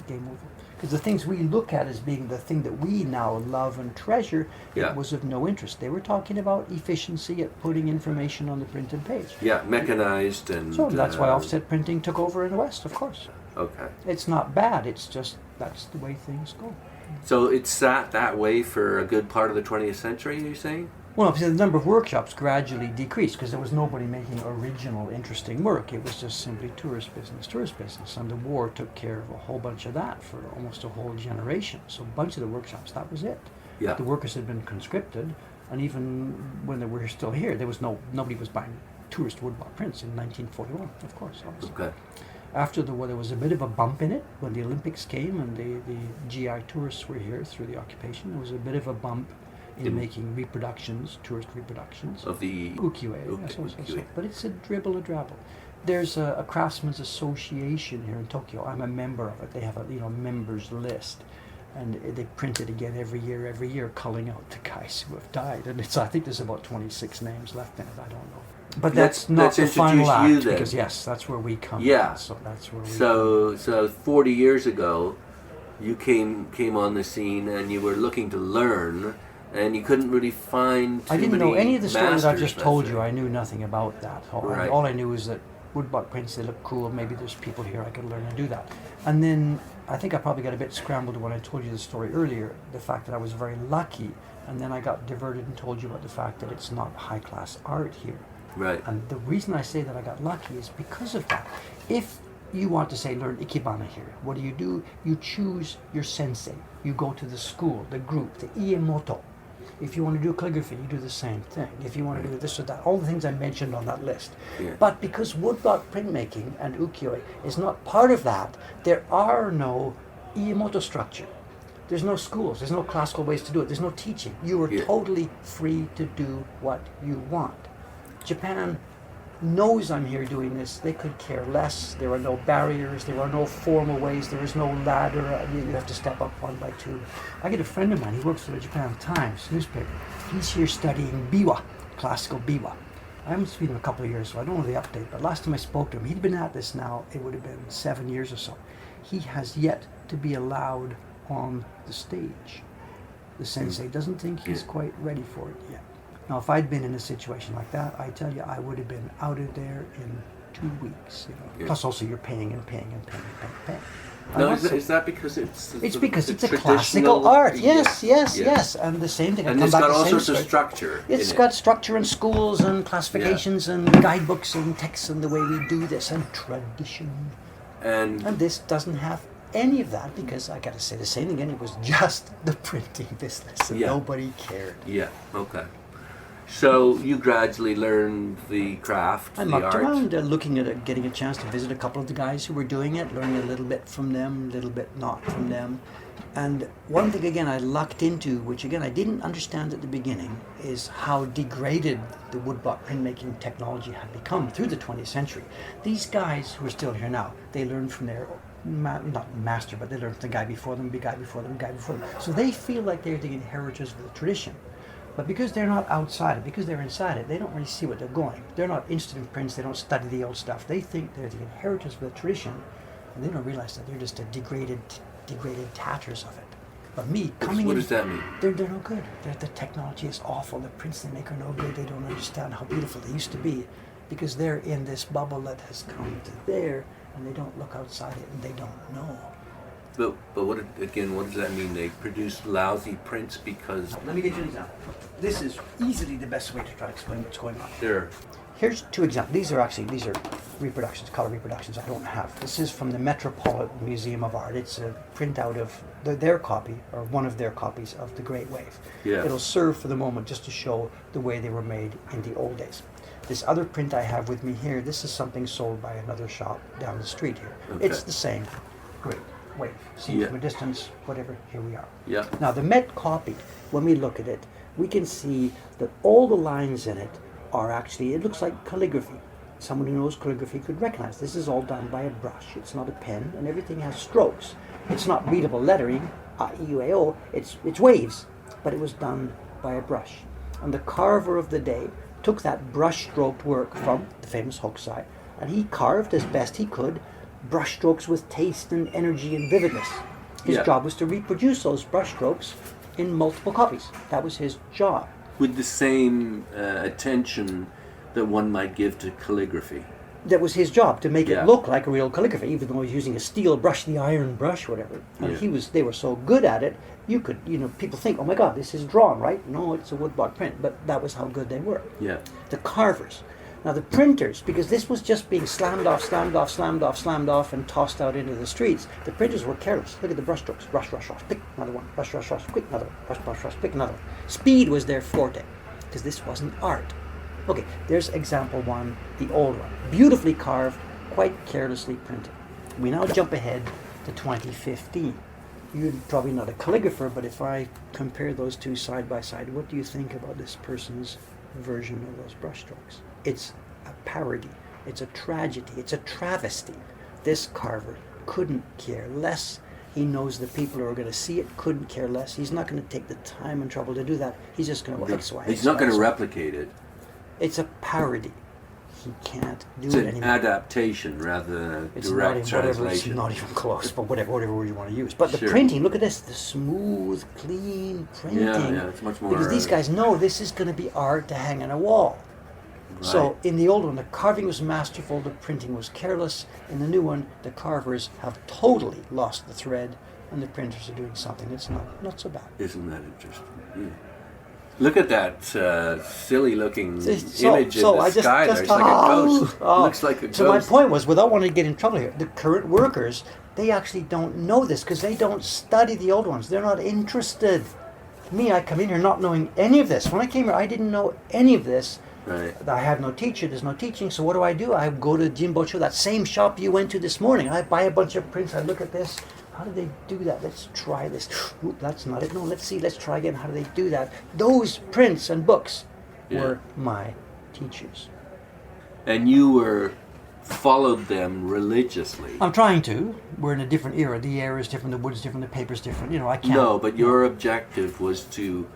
Game over. Because the things we look at as being the thing that we now love and treasure, it was of no interest. They were talking about efficiency at putting information on the printed page.
Yeah, mechanized and...
So that's why offset printing took over in the West, of course.
Okay.
It's not bad, it's just that's the way things go.
So it sat that way for a good part of the 20th century, you're saying?
Well, the number of workshops gradually decreased because there was nobody making original, interesting work. It was just simply tourist business. And the war took care of a whole bunch of that for almost a whole generation. So a bunch of the workshops, that was it.
Yeah.
The workers had been conscripted, and even when they were still here, there was nobody was buying tourist woodblock prints in 1941, of course. Obviously.
Okay.
After the war, there was a bit of a bump in it when the Olympics came and the GI tourists were here through the occupation. There was a bit of a bump in making reproductions, tourist reproductions.
Of the...
ukiyo-e. But it's a dribble. There's a craftsmen's association here in Tokyo. I'm a member of it. They have a members list. And they print it again every year, culling out the guys who have died. And I think there's about 26 names left in it. I don't know. But that's not the final act, because yes, that's where we come in. So that's where we
So 40 years ago, you came on the scene and you were looking to learn, and you couldn't really find too
I didn't know any of the stories I've just told you.
necessarily.
I knew nothing about that.
Right.
All I knew is that woodblock prints, they look cool. Maybe there's people here I could learn to do that. And then I think I probably got a bit scrambled when I told you the story earlier, the fact that I was very lucky, and then I got diverted and told you about the fact that it's not high-class art here.
Right.
And the reason I say that I got lucky is because of that. If you want to say learn ikebana here, what do? You choose your sensei. You go to the school, the group, the iemoto. If you want to do calligraphy, you do the same thing. If you want to do this or that, all the things I mentioned on that list.
Yeah.
But because woodblock printmaking and ukiyo-e is not part of that, there are no iemoto structure. There's no schools. There's no classical ways to do it. There's no teaching. You are totally free to do what you want. Japan knows I'm here doing this. They could care less. There are no barriers. There are no formal ways. There is no ladder. You have to step up 1 by 2. I get a friend of mine. He works for the Japan Times newspaper. He's here studying biwa, classical biwa. I haven't seen him in a couple of years, so I don't know the update. But last time I spoke to him, he'd been at this now. It would have been 7 years or so. He has yet to be allowed on the stage. The sensei doesn't think he's quite ready for it yet. Now, if I'd been in a situation like that, I tell you, I would have been out of there in 2 weeks. Plus, also you're paying.
Now, is that because it's
because it's a
traditional
classical art. Yes. And the same thing.
And it's got all sorts of structure.
It's got structure and schools and classifications and guidebooks and texts and the way we do this and tradition. And this doesn't have any of that because I got to say the same again. It was just the printing business and nobody cared.
Yeah. Okay. So you gradually learned the craft,
I mucked around looking at getting a chance to visit a couple of the guys who were doing it, learning a little bit from them, a little bit not from them. And one thing again I lucked into, which again I didn't understand at the beginning, is how degraded the woodblock printmaking technology had become through the 20th century. These guys who are still here now, they learned from their not master, but they learned from the guy before them, the guy before them, the guy before them. So they feel like they're the inheritors of the tradition. But because they're not outside it, because they're inside it, they don't really see what they're going. They're not interested in prints, they don't study the old stuff. They think they're the inheritors of the tradition, and they don't realize that they're just a degraded tatters of it. But me, coming in...
What does that mean?
They're no good. The technology is awful. The prints they make are no good. They don't understand how beautiful they used to be because they're in this bubble that has come to there, and they don't look outside it, and they don't know.
But what does that mean? They produce lousy prints because...
Let me give you an example. This is easily the best way to try to explain what's going on.
Sure.
Here's two examples. These are reproductions, color reproductions I don't have. This is from the Metropolitan Museum of Art. It's a printout of their copy, or one of their copies of The Great Wave.
Yeah.
It'll serve for the moment just to show the way they were made in the old days. This other print I have with me here, this is something sold by another shop down the street here.
Okay.
It's the same Great Wave. See from a distance, whatever, here we are.
Yeah.
Now the Met copy, when we look at it, we can see that all the lines in it are actually, it looks like calligraphy. Someone who knows calligraphy could recognize this is all done by a brush. It's not a pen, and everything has strokes. It's not readable lettering, a-e-u-a-o, it's waves, but it was done by a brush. And the carver of the day took that brush stroked work from the famous Hokusai, and he carved as best he could brush strokes with taste and energy and vividness. His job was to reproduce those brush strokes in multiple copies. That was his job.
With the same attention that one might give to calligraphy.
That was his job, to make it look like a real calligraphy, even though he was using a steel brush, the iron brush, whatever. And they were so good at it, people think, oh my God, this is drawn, right? No, it's a woodblock print, but that was how good they were.
Yeah.
The carvers. Now the printers, because this was just being slammed off, and tossed out into the streets, the printers were careless. Look at the brush strokes. Brush, rush, rush, pick another one. Brush, rush, rush, quick, another one. Brush, brush, rush, pick another one. Speed was their forte, because this wasn't art. Okay, there's example one, the old one. Beautifully carved, quite carelessly printed. We now jump ahead to 2015. You're probably not a calligrapher, but if I compare those two side by side, what do you think about this person's version of those brushstrokes? It's a parody. It's a tragedy. It's a travesty. This carver couldn't care less. He knows the people who are going to see it couldn't care less. He's not going to take the time and trouble to do that. He's just going to X, Y,
He's not going to replicate it.
It's a parody. He can't do
it's
it
an
anymore.
adaptation rather than a direct translation.
It's not even close, but whatever word you want to use. But the
Sure.
printing, look at this, the smooth, clean printing.
Yeah, it's much more...
Because these guys know this is going to be art to hang on a wall.
Right.
So in the old one, the carving was masterful, the printing was careless. In the new one, the carvers have totally lost the thread, and the printers are doing something that's not so bad.
Isn't that interesting? Yeah. Look at that silly-looking image in the sky there. It's like a ghost. Looks like a ghost.
So my point was, without wanting to get in trouble here, the current workers, they actually don't know this because they don't study the old ones. They're not interested. Me, I come in here not knowing any of this. When I came here, I didn't know any of this.
Right.
I have no teacher, there's no teaching, so what do? I go to Jimbocho, that same shop you went to this morning. I buy a bunch of prints, I look at this. How do they do that? Let's try this. Oop, that's not it. No, let's see, let's try again. How do they do that? Those prints and books were my teachers.
And you followed them religiously.
I'm trying to. We're in a different era. The era is different, the wood's different, the paper's different. I can't.
No, but your objective was to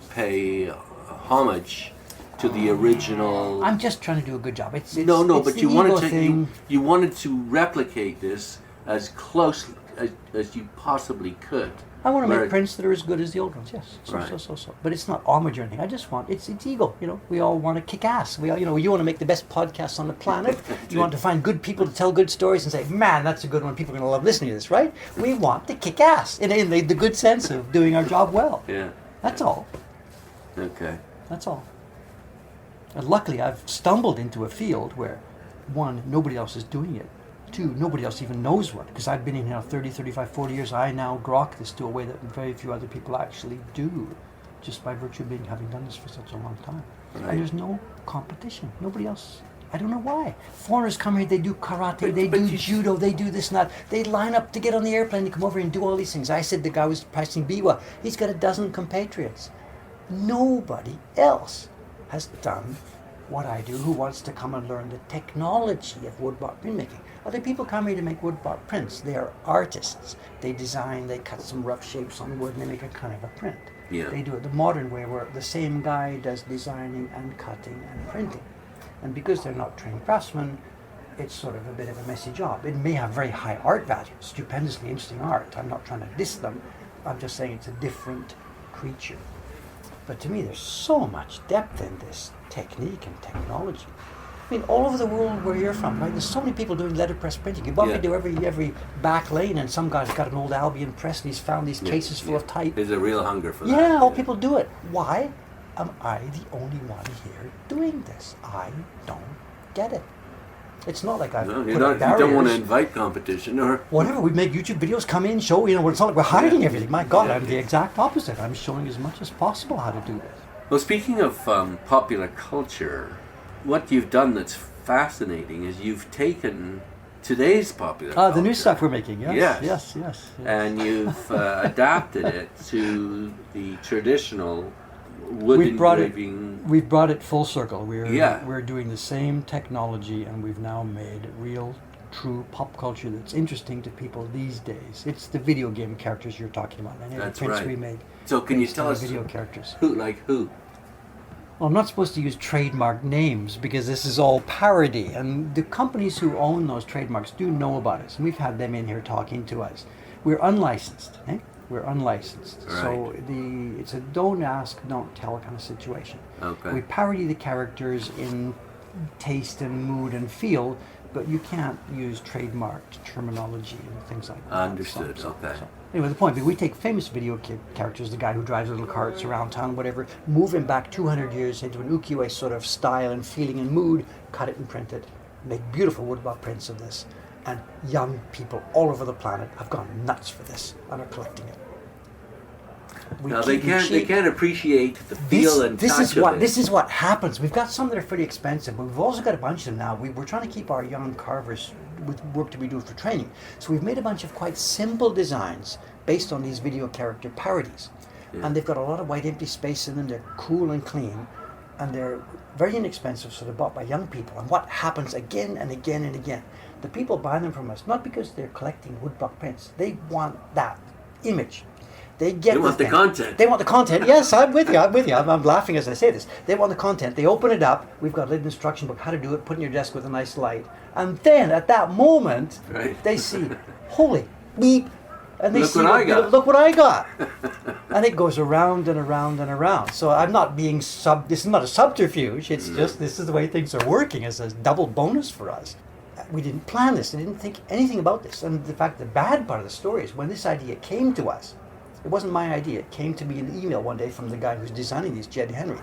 pay homage to the original.
I'm just trying to do a good job. It's
but you wanted to replicate this as close as you possibly could.
I want to make prints that are as good as the old ones, yes. So. But it's not homage or anything. I just want, it's ego. We all want to kick ass. We all, you want to make the best podcasts on the planet. You want to find good people to tell good stories and say, man, that's a good one. People are going to love listening to this, right? We want to kick ass in the good sense of doing our job well.
Yeah.
That's all.
Okay.
That's all. And luckily, I've stumbled into a field where, one, nobody else is doing it. Two, nobody else even knows what, because I've been in here 30, 35, 40 years. I now grok this to a way that very few other people actually do, just by virtue of having done this for such a long time. Right. And there's no competition. Nobody else. I don't know why. Foreigners come here, they do karate, they do judo, they do this and that. They line up to get on the airplane to come over and do all these things. I said the guy was pricing biwa. He's got a dozen compatriots. Nobody else has done what I do, who wants to come and learn the technology of woodblock printmaking. Other people come here to make woodblock prints. They are artists. They design, they cut some rough shapes on wood, and they make a kind of a print.
Yeah.
They do it the modern way, where the same guy does designing and cutting and printing. And because they're not trained craftsmen, it's sort of a bit of a messy job. It may have very high art value, stupendously interesting art. I'm not trying to diss them. I'm just saying it's a different creature. But to me, there's so much depth in this technique and technology. I mean, all over the world where you're from, right? There's so many people doing letterpress printing. You probably do every back lane, and some guy's got an old Albion press, and he's found these cases full of type.
There's a real hunger for that.
Yeah, all people do it. Why am I the only one here doing this? I don't get it. It's not like I've put up barriers.
You don't want to invite competition or
whatever. We make YouTube videos, come in, show. It's not like we're hiding everything. My God, I'm the exact opposite. I'm showing as much as possible how to do this.
Well, speaking of popular culture, what you've done that's fascinating is you've taken today's popular culture.
The new stuff we're making, yes.
And you've adapted it to the traditional wood engraving.
We've brought it full circle. We're doing the same technology, and we've now made real, true pop culture that's interesting to people these days. It's the video game characters you're talking about. And
that's
the prints
right.
we made.
So can you tell us
video characters?
Who?
Well, I'm not supposed to use trademark names because this is all parody, and the companies who own those trademarks do know about us, and we've had them in here talking to us. We're unlicensed, eh? We're unlicensed,
right.
So it's a don't ask, don't tell kind of situation.
Okay.
We parody the characters in taste and mood and feel, but you can't use trademarked terminology and things like that.
Understood. Okay.
Anyway, the point being, we take famous video characters, the guy who drives little carts around town, whatever, move him back 200 years into an ukiyo-e sort of style and feeling and mood, cut it and print it, make beautiful woodblock prints of this, and young people all over the planet have gone nuts for this and are collecting it.
They can't appreciate the feel and touch of it.
This is what happens. We've got some that are pretty expensive, but we've also got a bunch of them now. We're trying to keep our young carvers with work to be doing for training. So we've made a bunch of quite simple designs based on these video character parodies. Yeah. And they've got a lot of white empty space in them. They're cool and clean. And they're very inexpensive, so they're bought by young people. And what happens again and again and again, the people buy them from us, not because they're collecting woodblock prints. They want that image. They
want the content.
They want the content. Yes, I'm with you. I'm laughing as I say this. They want the content. They open it up. We've got a little instruction book, how to do it, put in your desk with a nice light. And then at that moment, they see, holy beep. And they look what I got. And it goes around and around and around. So I'm not being this is not a subterfuge. It's just, this is the way things are working as a double bonus for us. We didn't plan this. We didn't think anything about this. And the fact, the bad part of the story is when this idea came to us, it wasn't my idea. It came to me in an email one day from the guy who's designing these, Jed Henry.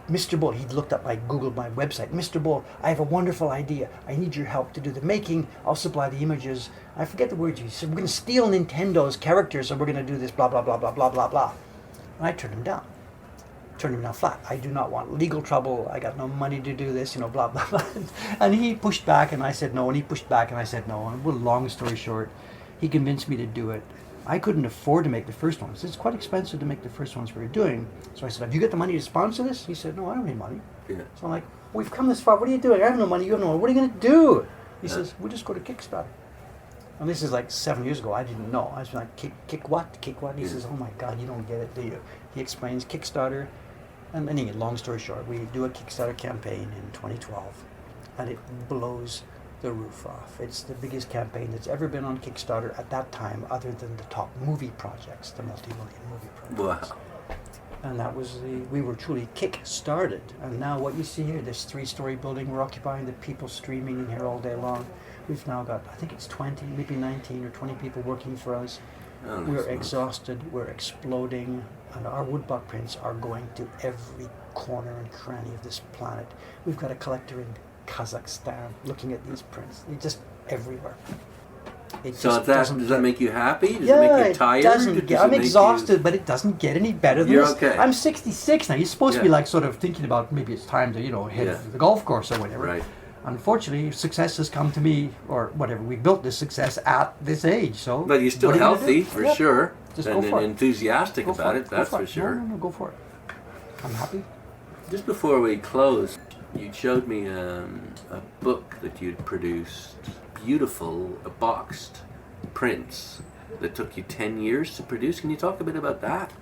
Mr. Bull, he looked up, Googled my website. Mr. Bull, I have a wonderful idea. I need your help to do the making. I'll supply the images. I forget the words. He said, we're going to steal Nintendo's characters and we're going to do this, blah, blah, blah, blah, blah, blah, blah. And I turned him down. Turned him down flat. I do not want legal trouble. I got no money to do this, blah, blah, blah. And he pushed back and I said no. And he pushed back and I said no. And long story short, he convinced me to do it. I couldn't afford to make the first ones. It's quite expensive to make the first ones we were doing. So I said, have you got the money to sponsor this? He said, no, I don't need money. Yeah. So I'm like, we've come this far. What are you doing? I have no money. You have no money. What are you going to do? He says, we'll just go to Kickstarter. And this is like 7 years ago. I didn't know. I was like, kick what? Kick what? And he says, oh my God, you don't get it, do you? He explains Kickstarter. And anyway, long story short, we do a Kickstarter campaign in 2012. And it blows the roof off. It's the biggest campaign that's ever been on Kickstarter at that time, other than the top movie projects, the multi-million movie projects. Wow. And that was we were truly kick-started. And now what you see here, this 3-story building we're occupying, the people streaming in here all day long. We've now got, I think it's 20, maybe 19 or 20 people working for us. Oh, we're exhausted, we're exploding, and our woodblock prints are going to every corner and cranny of this planet. We've got a collector in Kazakhstan looking at these prints. They're just everywhere.
Does that make you happy? Does it make you tired?
I'm exhausted, but it doesn't get any better than this.
Okay.
I'm 66 now. You're supposed to be like sort of thinking about maybe it's time to hit the golf course or whatever. Right. Unfortunately, success has come to me, or whatever. We built this success at this age, so.
But you're still healthy for sure,
just go for it.
Enthusiastic about it. That's for sure.
No, go for it. I'm happy.
Just before we close, you showed me a book that you'd produced, beautiful boxed prints that took you 10 years to produce. Can you talk a bit about that?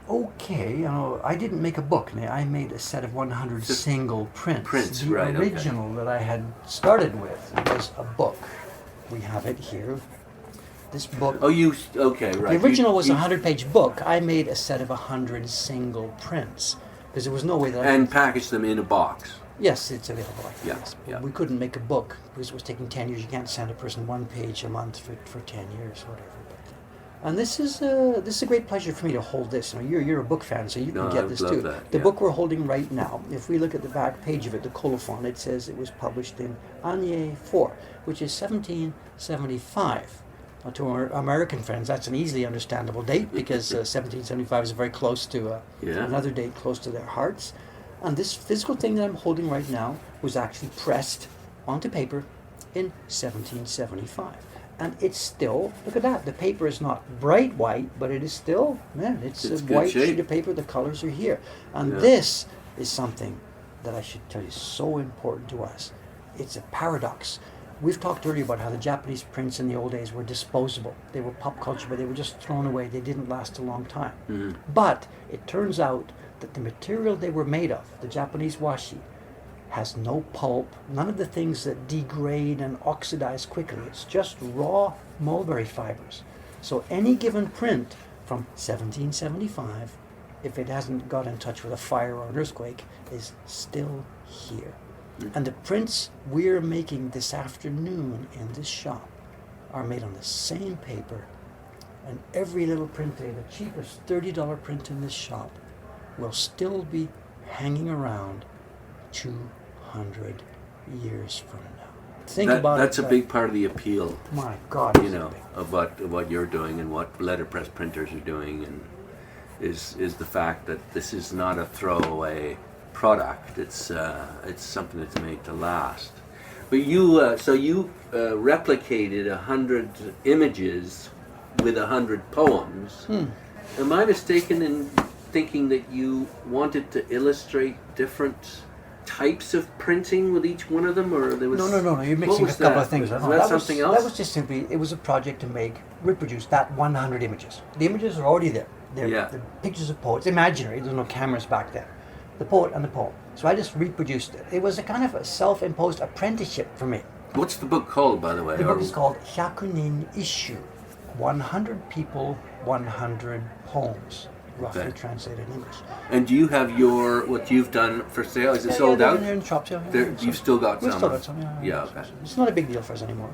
Okay, I didn't make a book. I made a set of 100 single prints. The original that I had started with was a book. We have it here. This book.
Okay, right.
The original was a 100-page book. I made a set of 100 single prints. Because there was no way that
packaged them in a box.
Yes, it's available. I think,
Yeah,
yes.
yeah.
We couldn't make a book because it was taking 10 years. You can't send a person one page a month for 10 years or whatever. And this is a great pleasure for me to hold this. You know, you're a book fan, so you can
No,
get
I
this
love
too.
that,
The
yeah.
book we're holding right now, if we look at the back page of it, the colophon, it says it was published in Anye 4, which is 1775. Now, to our American friends, that's an easily understandable date because 1775 is very close to
Yeah.
another date close to their hearts. And this physical thing that I'm holding right now was actually pressed onto paper in 1775. And it's still, look at that, the paper is not bright white, but it is still, man, it's a
good
white
shape.
sheet of paper, the colors are here. And
Yeah.
this is something that I should tell you is so important to us. It's a paradox. We've talked earlier about how the Japanese prints in the old days were disposable. They were pop culture, but they were just thrown away. They didn't last a long time.
Mm-hmm.
But it turns out that the material they were made of, the Japanese washi, has no pulp, none of the things that degrade and oxidize quickly. It's just raw mulberry fibers. So any given print from 1775, if it hasn't got in touch with a fire or an earthquake, is still here. And the prints we're making this afternoon in this shop are made on the same paper. And every little print today, the cheapest $30 print in this shop, will still be hanging around 200 years from now. Think about
That's
it.
a big part of the appeal,
My God,
you
is it
know,
big.
of what you're doing and what letterpress printers are doing, and is the fact that this is not a throwaway product. It's something that's made to last. But you replicated 100 images with 100 poems. Am I mistaken in thinking that you wanted to illustrate different types of printing with each one of them, or there was
No. You're
what
mixing a
was
couple
that?
of things.
Was
No,
that something else?
That was just simply, it was a project to reproduce that 100 images. The images are already there. They're
Yeah.
the pictures of poets, imaginary. There's no cameras back then. The poet and the poem. So I just reproduced it. It was a kind of a self-imposed apprenticeship for me.
What's the book called, by the way?
The book is called Hyakunin Isshu, 100 people, 100 poems, roughly
Okay.
translated in English.
And do you have what you've done for sale? Is it sold
they're
out?
in the shops, yeah.
You've still got
We've
some?
still got some, yeah.
Yeah, okay.
It's not a big deal for us anymore.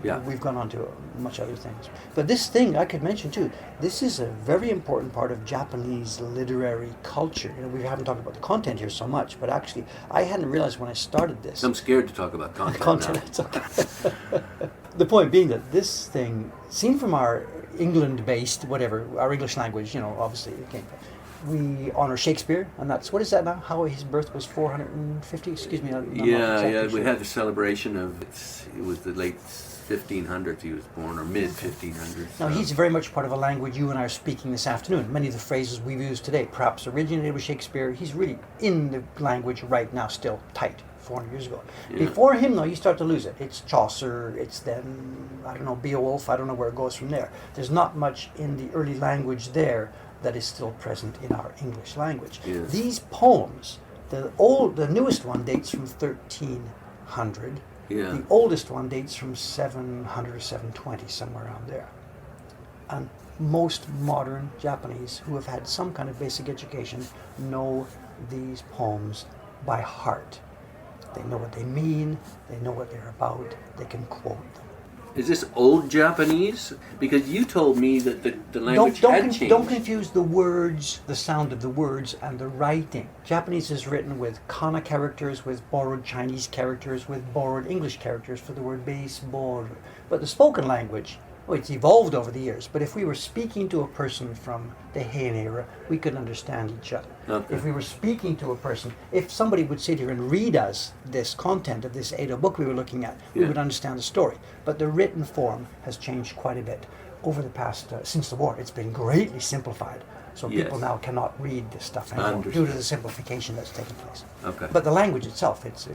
Yeah.
We've gone on to much other things. But this thing, I could mention too, this is a very important part of Japanese literary culture. You know, we haven't talked about the content here so much, but actually, I hadn't realized when I started this.
I'm scared to talk about content,
Content,
now.
it's okay. The point being that this thing, seen from our England-based, whatever, our English language, you know, obviously it came from. We honor Shakespeare, and that's, what is that now? How his birth was 450, excuse me. I'm not exactly
Yeah, we
sure.
had a celebration of, it was the late 1500s he was born, or mid 1500s.
Now, he's very much part of a language you and I are speaking this afternoon. Many of the phrases we've used today perhaps originated with Shakespeare. He's really in the language right now, still tight, 400 years ago.
Yeah.
Before him, though, you start to lose it. It's Chaucer, it's then, I don't know, Beowulf, I don't know where it goes from there. There's not much in the early language there that is still present in our English language.
Yes.
These poems, the newest one dates from 1300.
Yeah.
The oldest one dates from 700 or 720, somewhere around there. And most modern Japanese who have had some kind of basic education know these poems by heart. They know what they mean, they know what they're about, they can quote them.
Is this old Japanese? Because you told me that the language had changed.
Don't confuse the words, the sound of the words, and the writing. Japanese is written with kana characters, with borrowed Chinese characters, with borrowed English characters for the word baseball. But the spoken language, it's evolved over the years. But if we were speaking to a person from the Heian era, we could understand each other.
Okay.
If we were speaking to a person, if somebody would sit here and read us this content of this Edo book we were looking at, we
Yeah.
would understand the story. But the written form has changed quite a bit over the past, since the war. It's been greatly simplified. So
Yes.
people now cannot read this stuff anymore due to
Understood.
the simplification that's taken place.
Okay.
But the language itself, it's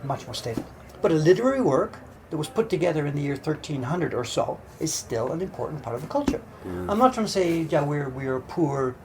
much more stable. But a literary work that was put together in the year 1300 or so is still an important part of the culture. I'm not trying to say, yeah, we're poor,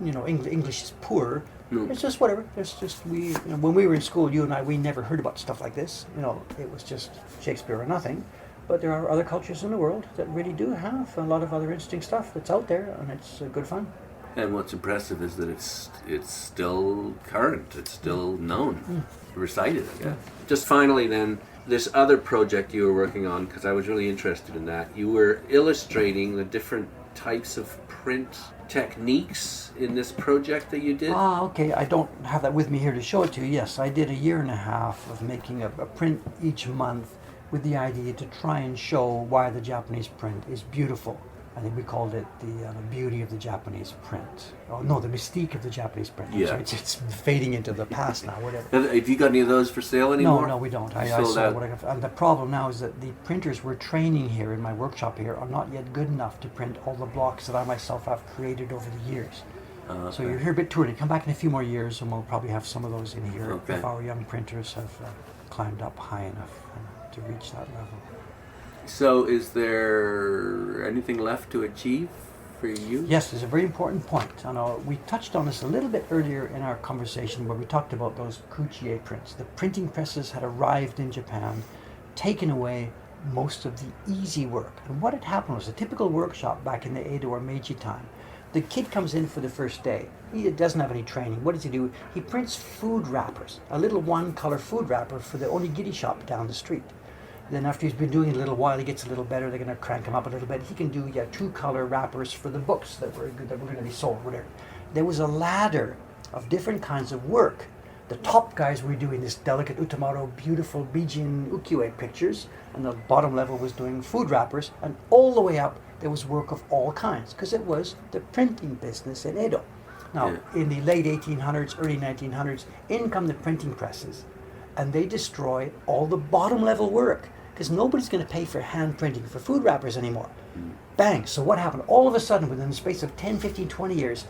you know, English is poor.
No.
It's just whatever. It's just when we were in school, you and I, we never heard about stuff like this. You know, it was just Shakespeare or nothing. But there are other cultures in the world that really do have a lot of other interesting stuff that's out there, and it's good fun.
And what's impressive is that it's still current. It's still known, recited. I guess. Just finally, then, this other project you were working on, because I was really interested in that. You were illustrating the different types of print techniques in this project that you did.
Okay. I don't have that with me here to show it to you. Yes, I did a year and a half of making a print each month with the idea to try and show why the Japanese print is beautiful. I think we called it the beauty of the Japanese print. Oh no, the mystique of the Japanese print.
Yeah.
So it's fading into the past now, whatever.
Have you got any of those for sale anymore?
No, we don't. I
Sold
saw
out.
what I got. And the problem now is that the printers we're training here in my workshop here are not yet good enough to print all the blocks that I myself have created over the years.
Okay.
So you're here a bit too early. Come back in a few more years and we'll probably have some of those in here
Okay.
if our young printers have climbed up high enough to reach that level.
So is there anything left to achieve for you?
Yes, it's a very important point. I know we touched on this a little bit earlier in our conversation where we talked about those ukiyo-e prints. The printing presses had arrived in Japan, taken away most of the easy work. And what had happened was a typical workshop back in the Edo or Meiji time. The kid comes in for the first day. He doesn't have any training. What does he do? He prints food wrappers, a little one-color food wrapper for the onigiri shop down the street. Then after he's been doing it a little while, he gets a little better. They're going to crank him up a little bit. He can do two-color wrappers for the books that were going to be sold, whatever. There was a ladder of different kinds of work. The top guys were doing this delicate utamaro, beautiful Bijin ukiyo-e pictures, and the bottom level was doing food wrappers, and all the way up there was work of all kinds, because it was the printing business in Edo. Now, in the late 1800s, early 1900s, in come the printing presses, and they destroy all the bottom level work, because nobody's going to pay for hand printing for food wrappers anymore. Bang! So what happened? All of a sudden, within the space of 10, 15, 20 years,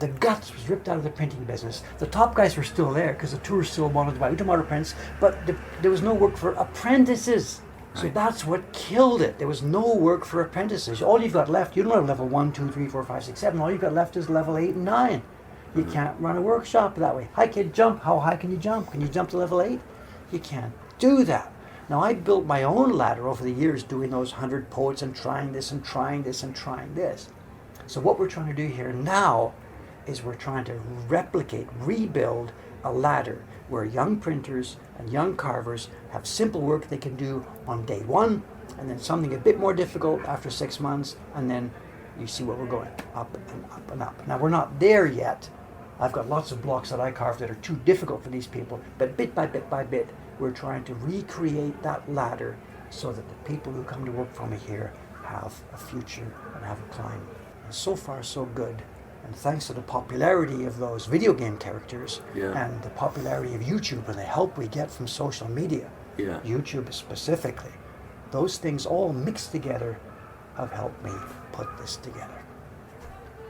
the guts was ripped out of the printing business. The top guys were still there because the tourists still wanted to buy utamaro prints, but there was no work for apprentices. So that's what killed it. There was no work for apprentices. All you've got left, you don't have level 1, 2, 3, 4, 5, 6, 7. All you've got left is level 8 and 9. You can't run a workshop that way. Hi kid, jump. How high can you jump? Can you jump to level 8? You can't do that. Now I built my own ladder over the years doing those 100 poets and trying this and trying this and trying this. So what we're trying to do here now is we're trying to replicate, rebuild a ladder where young printers and young carvers have simple work they can do on day one, and then something a bit more difficult after 6 months, and then you see where we're going, up and up and up. Now we're not there yet. I've got lots of blocks that I carved that are too difficult for these people, but bit by bit by bit, we're trying to recreate that ladder so that the people who come to work for me here have a future and have a climb. And so far so good. And thanks to the popularity of those video game characters and the popularity of YouTube and the help we get from social media, YouTube specifically, those things all mixed together have helped me put this together.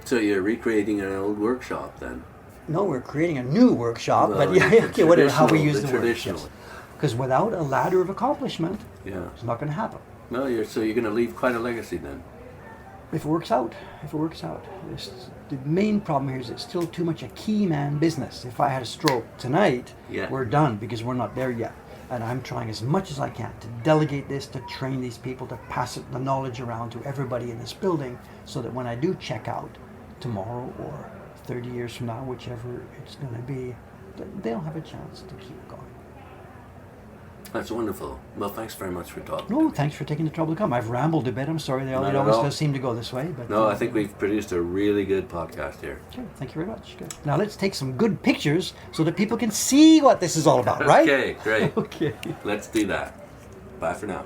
So you're recreating an old workshop then?
No, we're creating a new workshop,
Well,
but okay, whatever, how we use the word.
Traditional.
Because without a ladder of accomplishment,
Yeah.
it's not going to happen.
No, so you're going to leave quite a legacy then?
If it works out, the main problem here is it's still too much a key man business. If I had a stroke tonight, we're done because we're not there yet. And I'm trying as much as I can to delegate this, to train these people, to pass the knowledge around to everybody in this building so that when I do check out tomorrow or 30 years from now, whichever it's going to be, they'll have a chance to keep going.
That's wonderful. Well, thanks very much for talking.
No, thanks for taking the trouble to come. I've rambled a bit. I'm sorry. It always does seem to go this way. But
no, I think we've produced a really good podcast here.
Okay, thank you very much. Good. Now let's take some good pictures so that people can see what this is all about, right?
Okay, great.
Okay.
Let's do that. Bye for now.